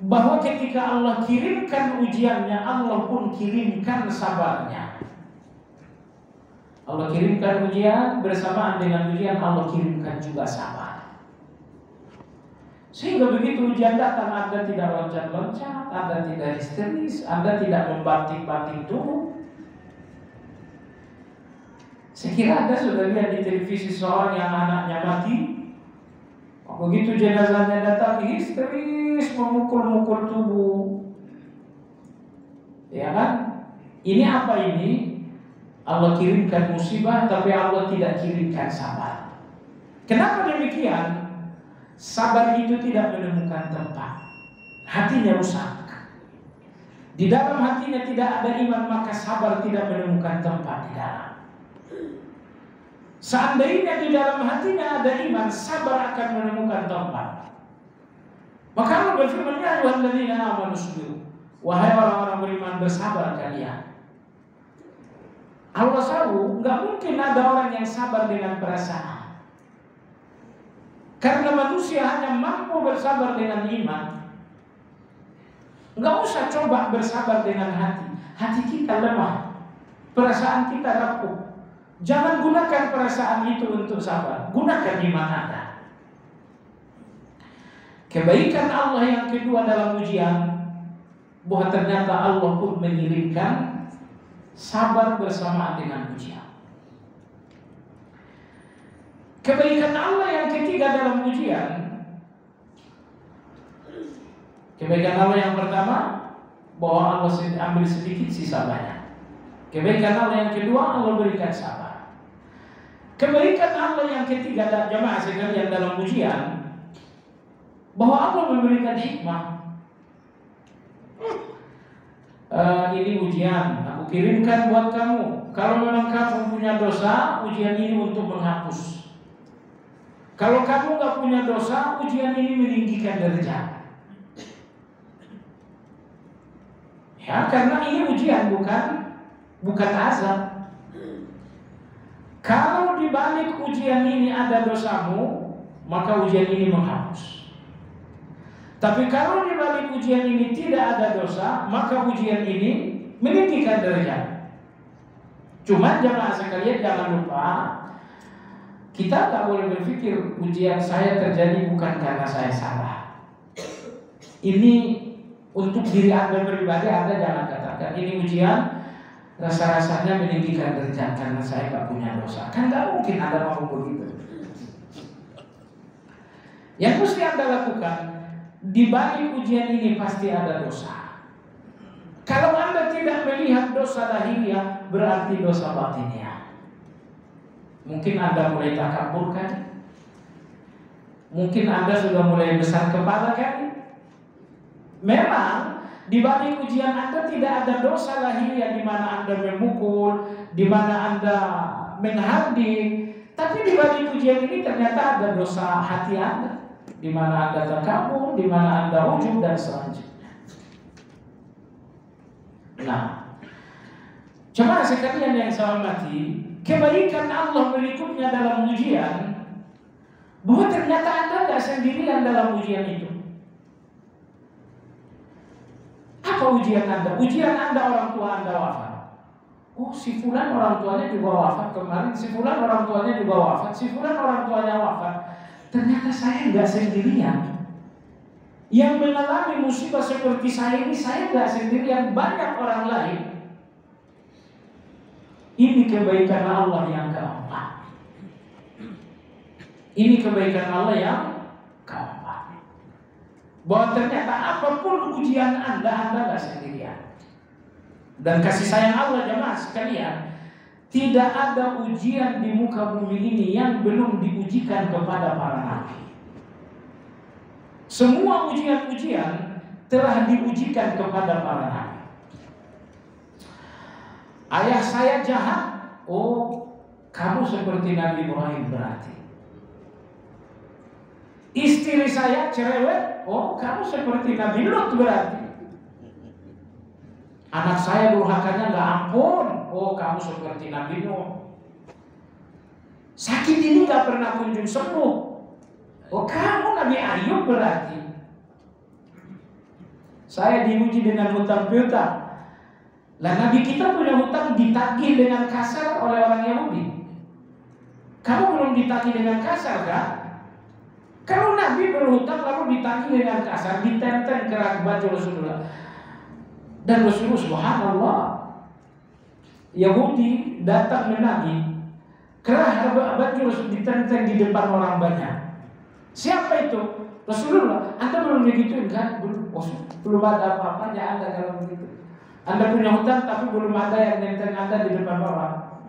bahwa ketika Allah kirimkan ujiannya, Allah pun kirimkan sabarnya. Allah kirimkan ujian, bersamaan dengan ujian Allah kirimkan juga sabar. Sehingga begitu ujian datang, Anda tidak loncat-loncat, Anda tidak histeris, Anda tidak membanting-banting tubuh. Saya kira Anda sudah lihat di televisi seorang yang anaknya mati. Begitu jenazahnya datang, histeris, memukul-mukul tubuh. Ya kan? Ini apa ini? Allah kirimkan musibah, tapi Allah tidak kirimkan sabar. Kenapa demikian? Sabar itu tidak menemukan tempat. Hatinya rusak. Di dalam hatinya tidak ada iman, maka sabar tidak menemukan tempat di dalam. Seandainya di dalam hatinya ada iman, sabar akan menemukan tempat. Maka Allah berfirman, ya ayyuhalladzina amanu sabiru. Wahai orang-orang beriman, bersabar kalian. Allah tahu nggak mungkin ada orang yang sabar dengan perasaan. Karena manusia hanya mampu bersabar dengan iman. Nggak usah coba bersabar dengan hati. Hati kita lemah, perasaan kita rapuh. Jangan gunakan perasaan itu untuk sabar. Gunakan iman Anda. Kebaikan Allah yang kedua dalam ujian, bahwa ternyata Allah pun mengirimkan sabar bersamaan dengan ujian. Kebaikan Allah yang ketiga dalam ujian, kebaikan Allah yang pertama, bahwa Allah ambil sedikit sisa banyak. Kebaikan Allah yang kedua, Allah berikan sabar. Kebaikan Allah yang ketiga, jamaah sekalian, dalam ujian, bahwa Allah memberikan hikmah. Ini ujian, aku kirimkan buat kamu. Kalau memang kamu punya dosa, ujian ini untuk menghapus. Kalau kamu nggak punya dosa, ujian ini meninggikan derajat. Ya, karena ini ujian, bukan azab. Kalau di balik ujian ini ada dosamu, maka ujian ini menghapus. Tapi kalau di balik ujian ini tidak ada dosa, maka ujian ini meninggikan derajat. Cuma jamaah sekalian jangan lupa, kita tak boleh berpikir ujian saya terjadi bukan karena saya salah. Ini untuk diri Anda pribadi, Anda jangan katakan ini ujian rasa-rasanya meninggikan derajat karena saya gak punya dosa. Kan gak mungkin Anda mau begitu. Yang mesti Anda lakukan, di balik ujian ini pasti ada dosa. Kalau Anda tidak melihat dosa lahiriah, berarti dosa batiniah. Mungkin Anda mulai takabur kan? Mungkin Anda sudah mulai besar kepala kan? Memang di balik ujian Anda tidak ada dosa lahiriah di mana Anda memukul, di mana Anda menghardik, tapi di balik ujian ini ternyata ada dosa hati Anda, di mana Anda takabur, di mana Anda ujub dan selanjutnya. Nah, jemaah sekalian yang saya hormati, kebaikan Allah berikutnya dalam ujian, bahwa ternyata Anda tidak sendirian dalam ujian itu. Apa ujian Anda? Ujian Anda orang tua Anda wafat. Oh, si fulan orang tuanya juga wafat kemarin, si fulan orang tuanya juga wafat, si fulan orang tuanya wafat. Ternyata saya nggak sendirian. Yang mengalami musibah seperti saya ini, saya nggak sendirian, banyak orang lain. Ini kebaikan Allah yang keempat. Ini kebaikan Allah yang keempat. Bahwa ternyata apapun ujian Anda nggak sendirian. Dan kasih sayang Allah jemaah sekalian, tidak ada ujian di muka bumi ini yang belum diujikan kepada para nabi. Semua ujian-ujian telah diujikan kepada para nabi. Ayah saya jahat, oh kamu seperti Nabi Ibrahim berarti. Istri saya cerewet, oh kamu seperti Nabi Lut berarti. Anak saya durhakanya nggak ampun, oh kamu seperti Nabi Nuh. Sakit ini nggak pernah kunjung sembuh, oh kamu Nabi Ayub berarti. Saya diuji dengan hutang piutang. Lah Nabi kita punya hutang ditagih dengan kasar oleh orang Yahudi. Kamu belum ditagih dengan kasar kan? Kalau Nabi berhutang lalu ditagih dengan kasar, ditenteng kerak baju Rasulullah. Dan Rasulullah subhanallah, Yahudi datang menagih, kerah baju Rasul ditenteng di depan orang banyak. Siapa itu? Rasulullah. Anda belum digituin kan? Belum ada apa-apanya Anda kalau begitu. Anda punya hutang tapi belum ada yang nenteng Anda di depan orang.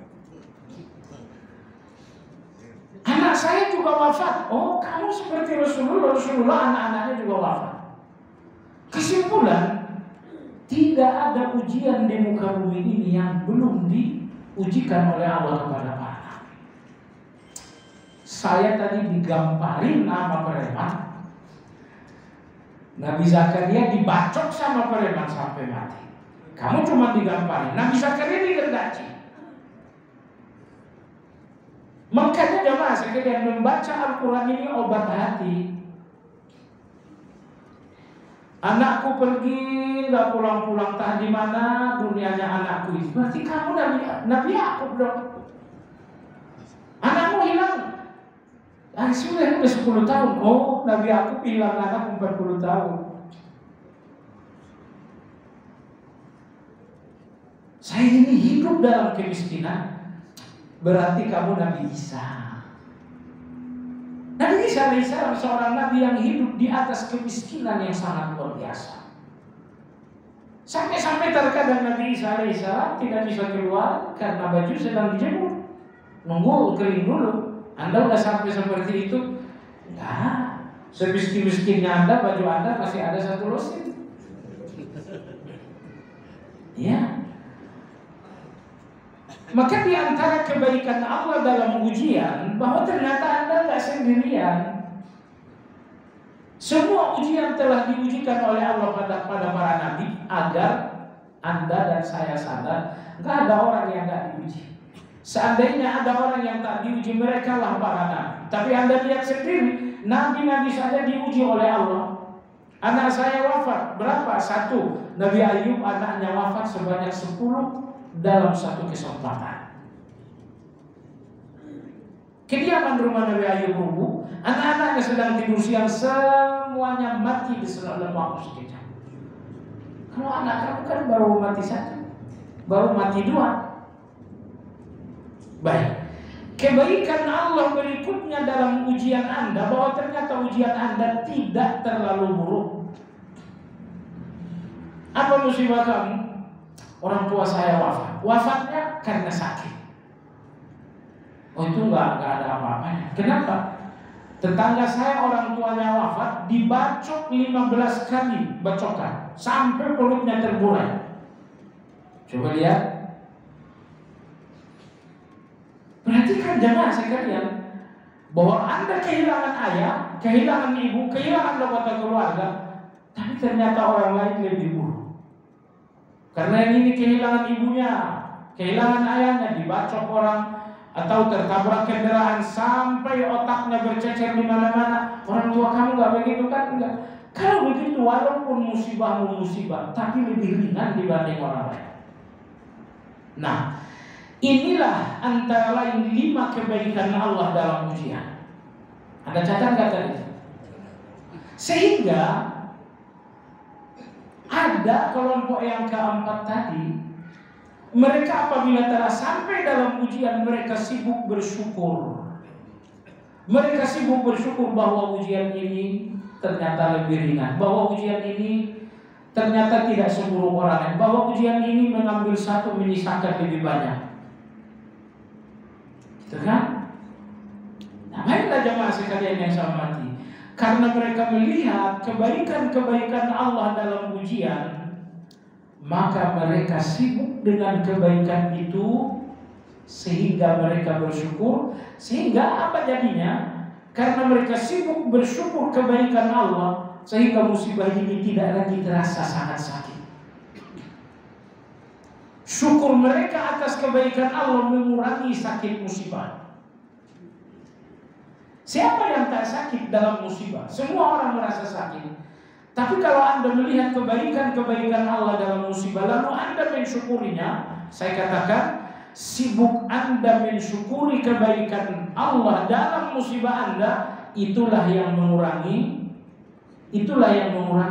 Anak saya juga wafat. Oh, kamu seperti Rasulullah. Rasulullah anak-anaknya juga wafat. Kesimpulan, tidak ada ujian di muka bumi ini yang belum diujikan oleh Allah kepada para nabi. Saya tadi digamparin nama preman. Nabi Zakaria dibacok sama preman sampai mati. Kamu cuma digamparin. Nabi Zakaria digergaji. Makanya jemaah sekalian, membaca Al-Quran ini obat hati. Anakku pergi nggak pulang-pulang, tah di mana dunianya anakku itu? Berarti kamu Nabi Yakub dong. Anakmu hilang. Sudah 10 tahun. Oh, Nabi Yakub hilang anak 40 tahun. Saya ini hidup dalam kemiskinan. Berarti kamu Nabi Isa. Nabi Isa alaihissalam seorang nabi yang hidup di atas kemiskinan yang sangat luar biasa. Sampai-sampai terkadang Nabi Isa alaihissalam tidak bisa keluar karena baju sedang dijemur. Nunggu kering dulu. Anda udah sampai seperti itu? Enggak. Semiskin-miskinnya Anda, baju Anda masih ada 1 losin. Ya. Maka di antara kebaikan Allah dalam ujian, bahwa ternyata Anda nggak sendirian. Semua ujian telah diujikan oleh Allah pada para nabi agar Anda dan saya sadar nggak ada orang yang nggak diuji. Seandainya ada orang yang tak diuji, mereka lah para nabi. Tapi Anda lihat sendiri, nabi-nabi saja diuji oleh Allah. Anak saya wafat berapa? 1. Nabi Ayub anaknya wafat sebanyak 10 dalam satu kesempatan. Kediaman rumah Nabi Ayub rubuh, anak-anaknya sedang tidur siang, semuanya mati di dalam waktu sekejap. Kalau anak kamu kan baru mati 1, baru mati 2. Baik, kebaikan Allah berikutnya dalam ujian Anda, bahwa ternyata ujian Anda tidak terlalu buruk. Apa musibah kamu? Orang tua saya wafat. Wafatnya karena sakit. Oh, itu enggak ada apa-apanya. Kenapa? Tetangga saya orang tuanya wafat, dibacok 15 kali bacokan sampai perutnya terburai. Coba lihat. Perhatikan jemaah sekalian, bahwa Anda kehilangan ayah, kehilangan ibu, kehilangan anggota keluarga, tapi ternyata orang lain lebih buruk. Karena yang ini kehilangan ibunya, kehilangan ayahnya, dibacok orang, atau tertabrak kendaraan sampai otaknya bercecer di mana-mana. Orang tua kamu nggak begitu kan? Enggak. Kalau begitu, walaupun musibahmu musibah, tapi lebih ringan dibanding orang lain. Nah, inilah antara lain 5 kebaikan Allah dalam ujian. Ada catat nggak tadi? Sehingga ada kelompok yang keempat tadi, mereka apabila telah sampai dalam ujian, mereka sibuk bersyukur. Mereka sibuk bersyukur bahwa ujian ini ternyata lebih ringan, bahwa ujian ini ternyata tidak seburuk orang lain, bahwa ujian ini mengambil satu menyisakan lebih banyak. Gitu kan? Nah, baiklah jemaah sekalian yang saya hormati, karena mereka melihat kebaikan-kebaikan Allah dalam ujian, maka mereka sibuk dengan kebaikan itu, sehingga mereka bersyukur. Sehingga apa jadinya? Karena mereka sibuk bersyukur kebaikan Allah, sehingga musibah ini tidak lagi terasa sangat sakit. Syukur mereka atas kebaikan Allah mengurangi sakit musibah. Siapa yang tak sakit dalam musibah? Semua orang merasa sakit. Tapi kalau Anda melihat kebaikan-kebaikan Allah dalam musibah, lalu Anda mensyukurinya, saya katakan, sibuk Anda mensyukuri kebaikan Allah dalam musibah Anda, itulah yang mengurangi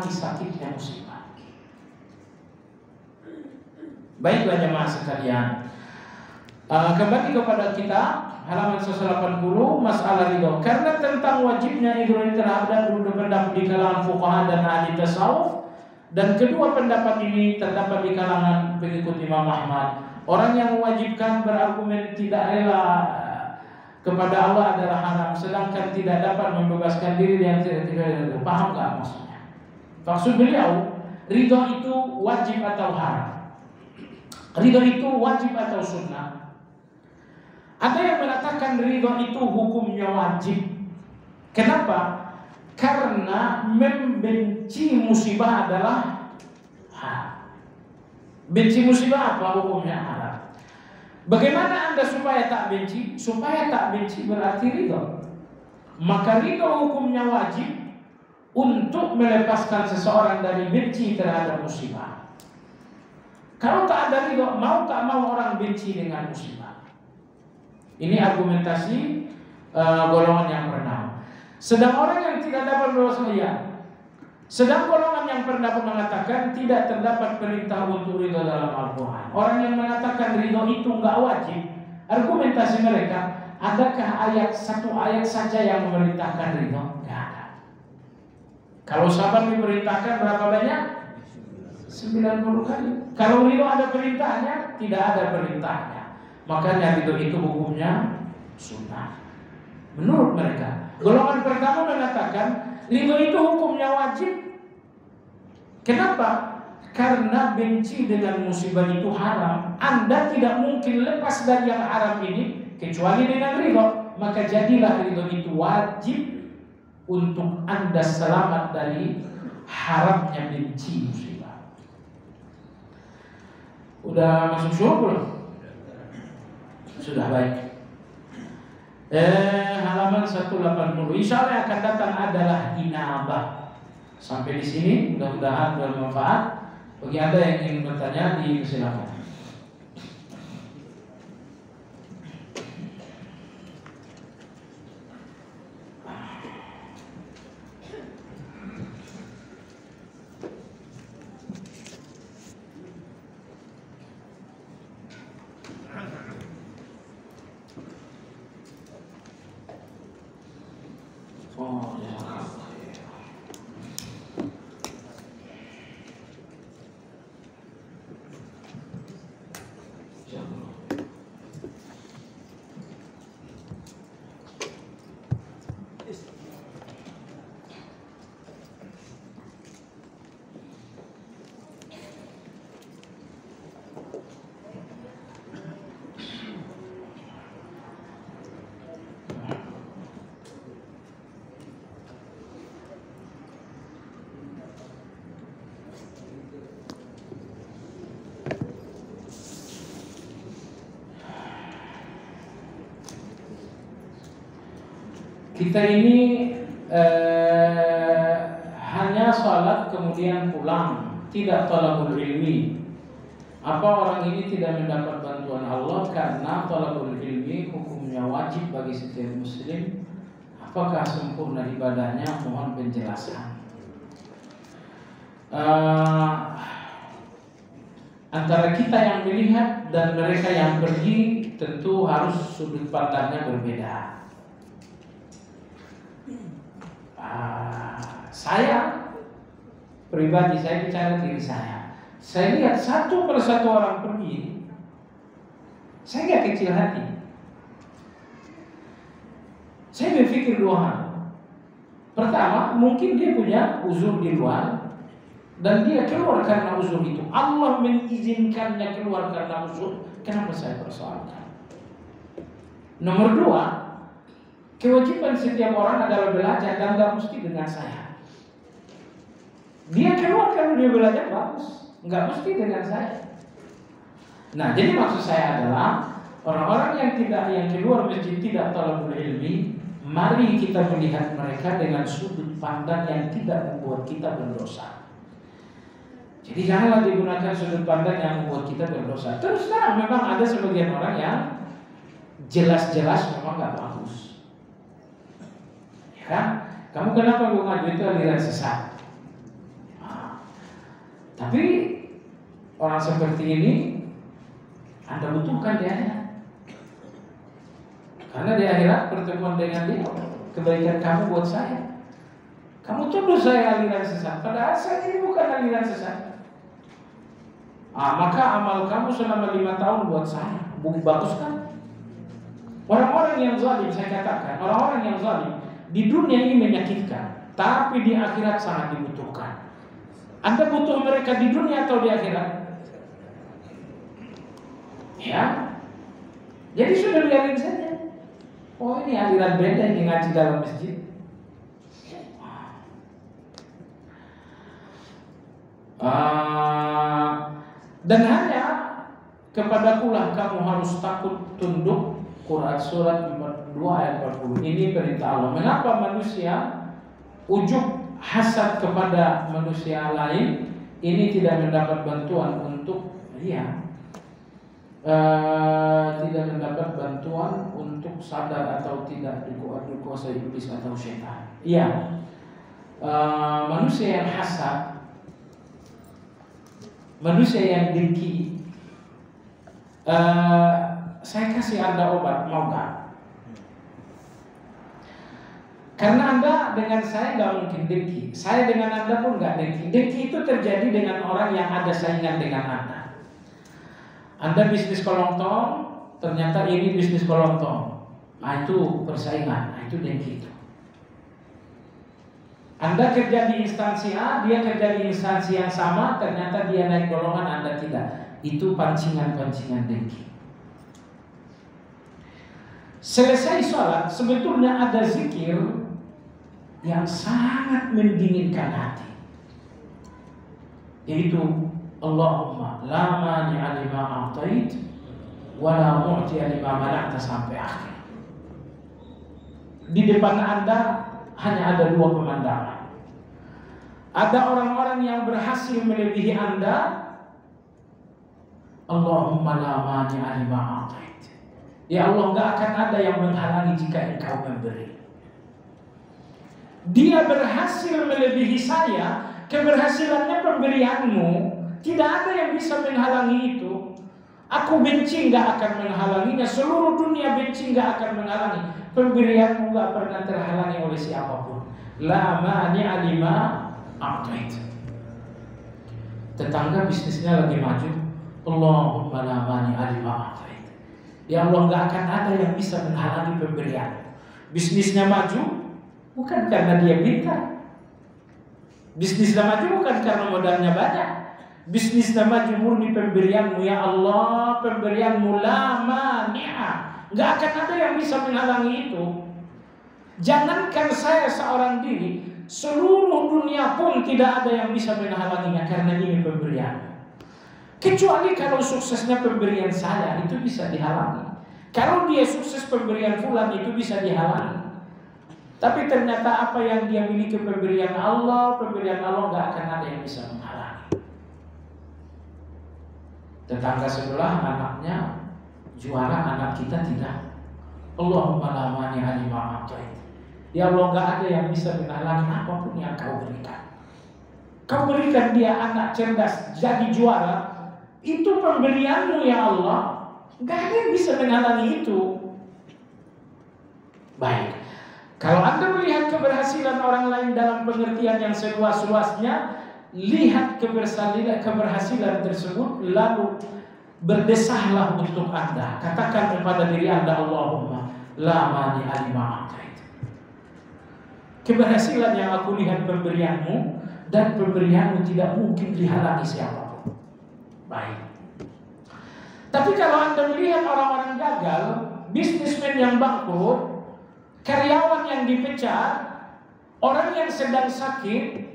sakitnya musibah. Baiklah jemaah sekalian, kembali kepada kita, halaman 180, masalah ridho. Karena tentang wajibnya ridho ini terhadap dua pendapat di kalangan fuqaha dan ahli tasawuf, dan kedua pendapat ini terdapat di kalangan pengikut Imam Ahmad. Orang yang mewajibkan berargumen tidak rela kepada Allah adalah haram, sedangkan tidak dapat membebaskan diri yang tidak rela. Paham gak maksudnya? Maksud beliau, ridho itu wajib atau haram? Ridho itu wajib atau sunnah? Ada yang mengatakan ridho itu hukumnya wajib. Kenapa? Karena membenci musibah adalah haram. Benci musibah apa hukumnya? Haram. Bagaimana Anda supaya tak benci? Supaya tak benci berarti ridho. Maka ridho hukumnya wajib untuk melepaskan seseorang dari benci terhadap musibah. Kalau tak ada ridho, mau tak mau orang benci dengan musibah. Ini argumentasi golongan yang pertama. Sedang orang yang tidak dapat berwasiat, sedang golongan yang pendapat mengatakan tidak terdapat perintah untuk ridho dalam Al-Quran. Orang yang mengatakan ridho itu enggak wajib, argumentasi mereka, adakah satu ayat saja yang memerintahkan ridho? Enggak ada. Kalau sabar diperintahkan berapa banyak? 90 kali. Kalau ridho ada perintahnya, tidak ada perintahnya. Makanya ridho itu hukumnya sunnah. Menurut mereka, golongan pertama mengatakan ridho itu hukumnya wajib. Kenapa? Karena benci dengan musibah itu haram. Anda tidak mungkin lepas dari yang haram ini kecuali dengan ridho. Maka jadilah ridho itu wajib untuk Anda selamat dari haramnya benci musibah. Udah masuk surga belum? Sudah, baik. Halaman 180. Insya Allah akan datang adalah inabah. Sampai di sini mudah-mudahan bermanfaat. Bagi Anda yang ingin bertanya, silakan. kita ini hanya sholat kemudian pulang, tidak talabul ilmi. Apa orang ini tidak mendapat bantuan Allah karena talabul ilmi hukumnya wajib bagi setiap muslim? Apakah sempurna ibadahnya? Mohon penjelasan. Antara kita yang melihat dan mereka yang pergi tentu harus sudut pandangnya berbeda. Saya pribadi, saya bicara diri saya lihat satu persatu orang pergi, saya nggak kecil hati. Saya berpikir dua hal. Pertama, mungkin dia punya uzur di luar dan dia keluar karena uzur itu. Allah mengizinkannya keluar karena uzur. Kenapa saya persoalkan? Nomor dua, kewajiban setiap orang adalah belajar dan gak mesti dengan saya. Dia keluar kalau dia belajar bagus, gak mesti dengan saya. Nah, jadi maksud saya adalah orang-orang yang keluar masjid tidak talabul ilmi, mari kita melihat mereka dengan sudut pandang yang tidak membuat kita berdosa. Jadi janganlah digunakan sudut pandang yang membuat kita berdosa. Terus terang memang ada sebagian orang yang jelas-jelas memang gak bagus. Ya kan? Kamu kenapa gue ngaju itu aliran sesat? Tapi orang seperti ini Anda butuhkan dia. Karena di akhirat pertemuan dengan dia, kebaikan kamu buat saya. Kamu tuduh saya aliran sesat, padahal saya ini bukan aliran sesat. Maka amal kamu selama 5 tahun buat saya bagus kan? Orang-orang yang zalim, saya katakan, orang-orang yang zalim di dunia ini menyakitkan, tapi di akhirat sangat dibutuhkan. Anda butuh mereka di dunia atau di akhirat? Ya, jadi sudah biarin saja. Oh, ini aliran beda yang ngaji dalam masjid. Dan hanya kepadakulah kamu harus takut tunduk. Quran surat 42 ayat 40. Ini perintah Allah. Mengapa manusia ujub hasad kepada manusia lain ini tidak mendapat bantuan untuk tidak mendapat bantuan untuk sadar atau tidak dikuasai iblis atau syaitan. Iya, manusia yang hasad, manusia yang dengki, saya kasih Anda obat, mau gak? Karena Anda dengan saya gak mungkin dengki, saya dengan Anda pun gak dengki. Dengki itu terjadi dengan orang yang ada saingan dengan Anda. Anda bisnis kelontong, ternyata ini bisnis kelontong. Itu persaingan, itu dengki itu. Anda kerja di instansi A, dia kerja di instansi yang sama, ternyata dia naik golongan, Anda tidak. Itu pancingan-pancingan dengki. Selesai sholat, sebetulnya ada zikir yang sangat mendinginkan hati, yaitu Allahumma la mani'a lima a'tait wa la mu'ti'a lima mana'ta sampai akhir. Di depan Anda hanya ada dua pemandangan. Ada orang-orang yang berhasil melebihi Anda. Allahumma la mani'a lima a'tait. Ya Allah, enggak akan ada yang menghalangi jika Engkau memberi. Dia berhasil melebihi saya. Keberhasilannya pemberianmu, tidak ada yang bisa menghalangi itu. Aku benci gak akan menghalanginya. Seluruh dunia benci gak akan menghalangi. Pemberianmu gak pernah terhalangi oleh siapapun. La mani'a lima a'tait. Tetangga bisnisnya lagi maju. Allahumma la mani'a lima a'tait. Ya Allah, gak akan ada yang bisa menghalangi pemberian. Bisnisnya maju bukan karena dia pintar. Bisnisnya maju bukan karena modalnya banyak. Bisnisnya maju murni pemberianmu. Ya Allah, pemberianmu la mani'a. Gak akan ada yang bisa menghalangi itu. Jangankan saya seorang diri, seluruh dunia pun tidak ada yang bisa menghalanginya karena ini pemberian. Kecuali kalau suksesnya pemberian saya, itu bisa dihalangi. Kalau dia sukses pemberian fulan, itu bisa dihalangi. Tapi ternyata apa yang dia miliki pemberian Allah nggak akan ada yang bisa menghalangi. Tetangga sebelah anaknya juara, anak kita tidak. Allahumma la mani'a lima a'tait. Ya Allah, nggak ada yang bisa menghalangi apapun yang kau berikan. Kau berikan dia anak cerdas jadi juara, itu pemberianmu ya Allah. Nggak ada yang bisa menghalangi itu. Baik. Kalau Anda melihat keberhasilan orang lain dalam pengertian yang seluas-luasnya, lihat keberhasilan tersebut, lalu berdesahlah untuk Anda. Katakan kepada diri Anda, Allahumma la mani'a lima a'tait. Keberhasilan yang aku lihat pemberianmu, dan pemberianmu tidak mungkin dihalangi siapapun. Baik. Tapi kalau Anda melihat orang-orang gagal, bisnismen yang bangkrut, karyawan yang dipecat, orang yang sedang sakit,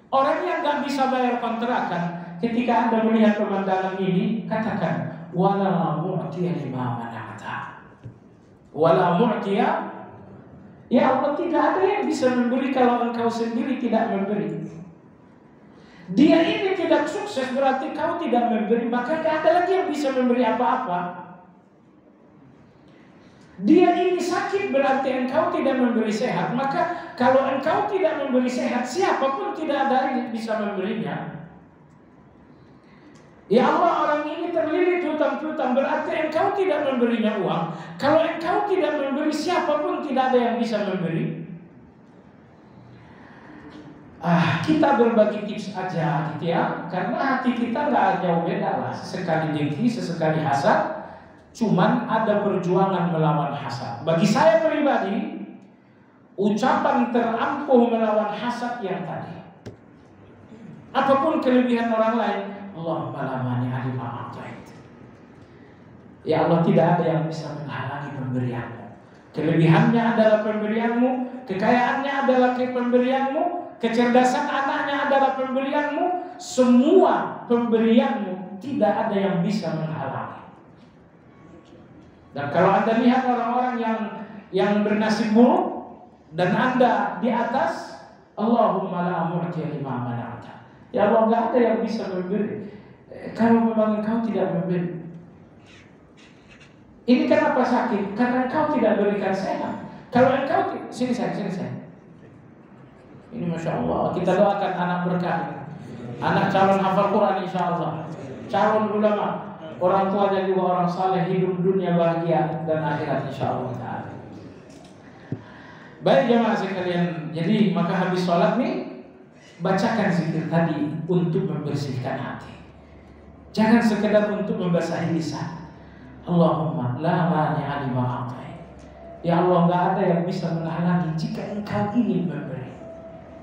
orang yang gak bisa bayar kontrakan, ketika Anda melihat pemandangan ini, katakan, wala mu'tiya lima mana'ata. Wala mu'tiya, ya Allah, tidak ada yang bisa memberi kalau Engkau sendiri tidak memberi. Dia ini tidak sukses berarti Kau tidak memberi, maka gak ada lagi yang bisa memberi apa-apa. Dia ini sakit berarti Engkau tidak memberi sehat, maka kalau Engkau tidak memberi sehat, siapapun tidak ada yang bisa memberinya. Ya Allah, orang ini terlilit hutang-hutang, berarti Engkau tidak memberinya uang. Kalau Engkau tidak memberi, siapapun tidak ada yang bisa memberi. Kita berbagi tips aja gitu ya, karena hati kita nggak jauh beda lah. Sesekali dengki, sesekali hasad. Cuman ada perjuangan melawan hasad. Bagi saya pribadi, ucapan terampuh melawan hasad yang tadi. Apapun kelebihan orang lain, Allahumma la mani'a lima a'tait. Ya Allah, tidak ada yang bisa menghalangi pemberianmu. Kelebihannya adalah pemberianmu, kekayaannya adalah pemberianmu, kecerdasan anaknya adalah pemberianmu. Semua pemberianmu, tidak ada yang bisa menghalangi. Dan kalau Anda lihat orang-orang yang bernasib buruk dan Anda di atas, Allahumma la mu'tiya lima mana'ata. Ya Allah, nggak ada yang bisa memberi kalau memang Engkau tidak memberi. Ini kenapa sakit? Karena Engkau tidak berikan sehat. Kalau Engkau sini saya. Ini Masya Allah, kita doakan anak berkah, anak calon hafal Quran insya Allah, calon ulama, orang tuanya juga orang saleh, hidup dunia bahagia dan akhirat insyaallah taala. Baik jemaah sekalian, jadi maka habis sholat nih bacakan zikir tadi untuk membersihkan hati. Jangan sekedar untuk membasahi lisan. Allahumma la mani'a lima a'tait. Ya Allah, enggak ada yang bisa menghalangi jika Engkau ingin memberi.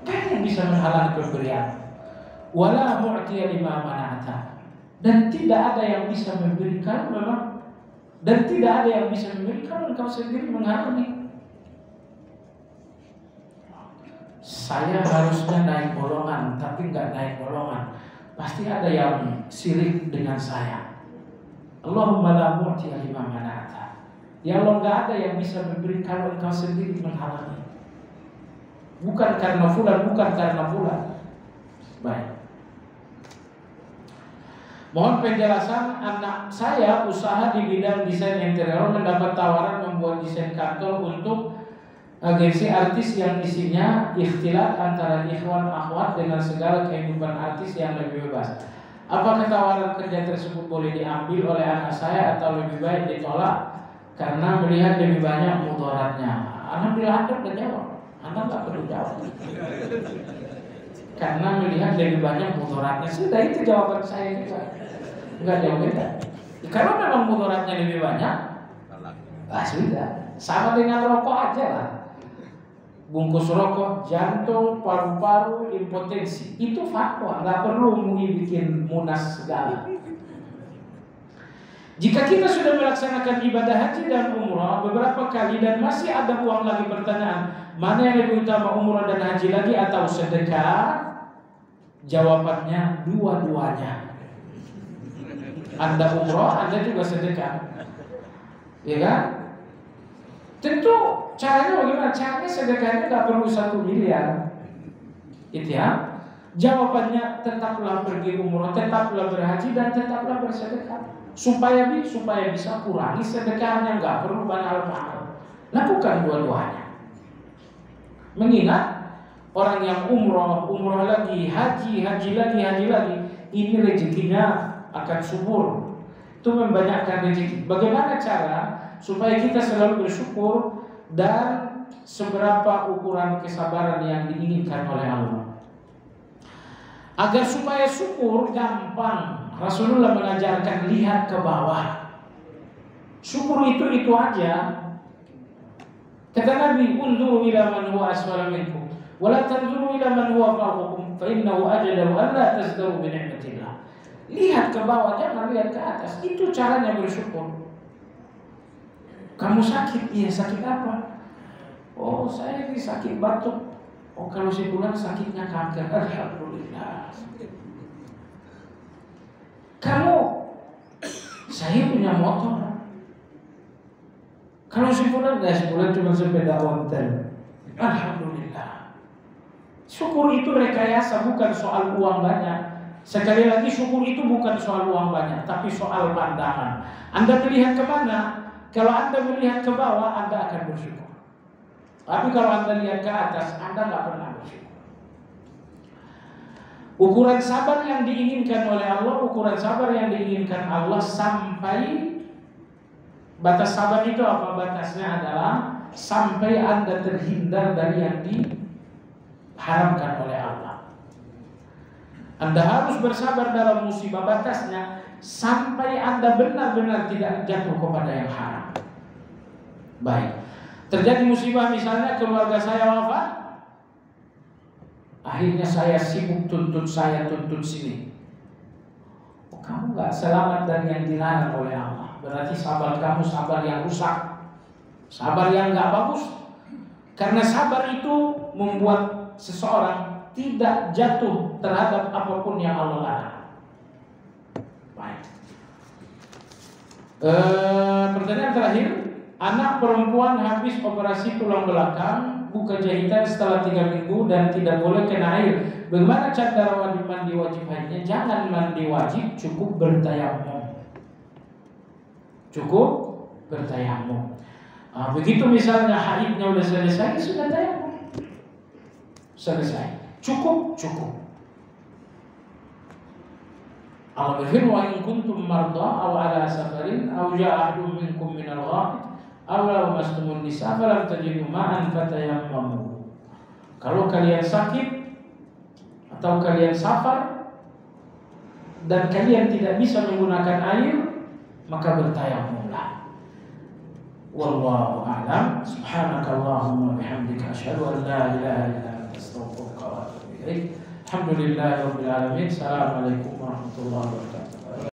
Enggak ada yang bisa menghalangi pemberian. Wala mu'tiya lima mana'ata. Dan tidak ada yang bisa memberikan memang, dan tidak ada yang bisa memberikan Engkau sendiri menghalangi. Saya harusnya naik golongan, tapi nggak naik golongan. Pasti ada yang sirik dengan saya. Allahumma la mu'tiya lima mana'ata. Ya Allah, nggak ada yang bisa memberi kalau Engkau sendiri menghalangi. Bukan karena fulan, bukan karena fulan. Baik. Mohon penjelasan, anak saya usaha di bidang desain interior, mendapat tawaran membuat desain kantor untuk agensi artis yang isinya ikhtilat antara ikhwan akhwat dengan segala kehidupan artis yang lebih bebas. Apakah tawaran kerja tersebut boleh diambil oleh anak saya atau lebih baik ditolak karena melihat lebih banyak mudaratnya? Alhamdulillah Anda sudah jawab, Anda nggak perlu jawab. Karena melihat lebih banyak mudaratnya, sudah itu jawaban saya juga. Enggak jauh beda. Kalau memang mudaratnya lebih banyak, sudah. Sama dengan rokok aja lah. Bungkus rokok, jantung, paru-paru, impotensi. Itu fatwa, nggak perlu MUI bikin munas segala. Jika kita sudah melaksanakan ibadah haji dan umrah beberapa kali dan masih ada uang lagi, pertanyaan, mana yang lebih utama, umrah dan haji lagi atau sedekah? Jawabannya dua-duanya. Anda umrah, Anda juga sedekah, ya kan? Tentu caranya bagaimana? Caranya sedekahnya nggak perlu 1 miliar, gitu ya. Jawabannya tetaplah pergi umroh, tetaplah berhaji, dan tetaplah bersedekah. Supaya bisa kurangi sedekahnya, nggak perlu mahal-mahal. Lakukan dua-duanya. Mengingat orang yang umroh lagi, haji lagi, ini rezekinya akan subur. Itu membanyakkan rezeki. Bagaimana cara supaya kita selalu bersyukur dan seberapa ukuran kesabaran yang diinginkan oleh Allah? Agar supaya syukur gampang, Rasulullah mengajarkan lihat ke bawah. Syukur itu aja. Kata Nabi, unzuru ila man huwa asfala minkum wa la tanzuru ila man huwa fawqakum fa innahu ajdaru an la tazdaru bi ni'matillah. Lihat ke bawah, jangan lihat ke atas. Itu caranya bersyukur. Kamu sakit, iya sakit apa? Oh, saya ini sakit batuk. Oh, kalau si bulan sakitnya kanker. Alhamdulillah. Kamu, saya punya motor. Kalau sebulan cuma sepeda ontel. Alhamdulillah. Syukur itu rekayasa, bukan soal uang banyak. Sekali lagi, syukur itu bukan soal uang banyak, tapi soal pandangan. Anda melihat kemana? Kalau Anda melihat ke bawah, Anda akan bersyukur. Tapi kalau Anda lihat ke atas, Anda nggak pernah bersyukur. Ukuran sabar yang diinginkan oleh Allah, ukuran sabar yang diinginkan Allah sampai batas sabar itu apa? Batasnya adalah sampai Anda terhindar dari yang diharamkan oleh Allah. Anda harus bersabar dalam musibah, batasnya sampai Anda benar-benar tidak jatuh kepada yang haram. Baik, terjadi musibah misalnya keluarga saya wafat, akhirnya saya sibuk tuntut sini. Oh, kamu gak selamat dari yang dilarang oleh Allah. Berarti sabar kamu sabar yang rusak, sabar yang gak bagus. Karena sabar itu membuat seseorang tidak jatuh terhadap apapun yang Allah larang. Baik. Pertanyaan terakhir, anak perempuan habis operasi tulang belakang, buka jahitan setelah 3 minggu dan tidak boleh kena air. Bagaimana cara mandi wajib haidnya? Jangan mandi wajib, cukup bertayamum. Begitu misalnya haidnya sudah selesai, sudah tayamum. Selesai. Cukup. Allah berfirman, wa in kuntum marda aw ala safarin aw ja'a ahadun minkum min al-ghaid aw lamastumun nisa falam tajidu ma'an fatayammamu. Kalau kalian sakit atau kalian safar dan kalian tidak bisa menggunakan air, maka bertayamumlah. Wallahu a'lam. Subhanakallahumma bihamdika asyhadu an la ilaha illa anta astaghfiruka wa atubu ilaik. Alhamdulillahirabbil alamin. Assalamualaikum warahmatullahi wabarakatuh.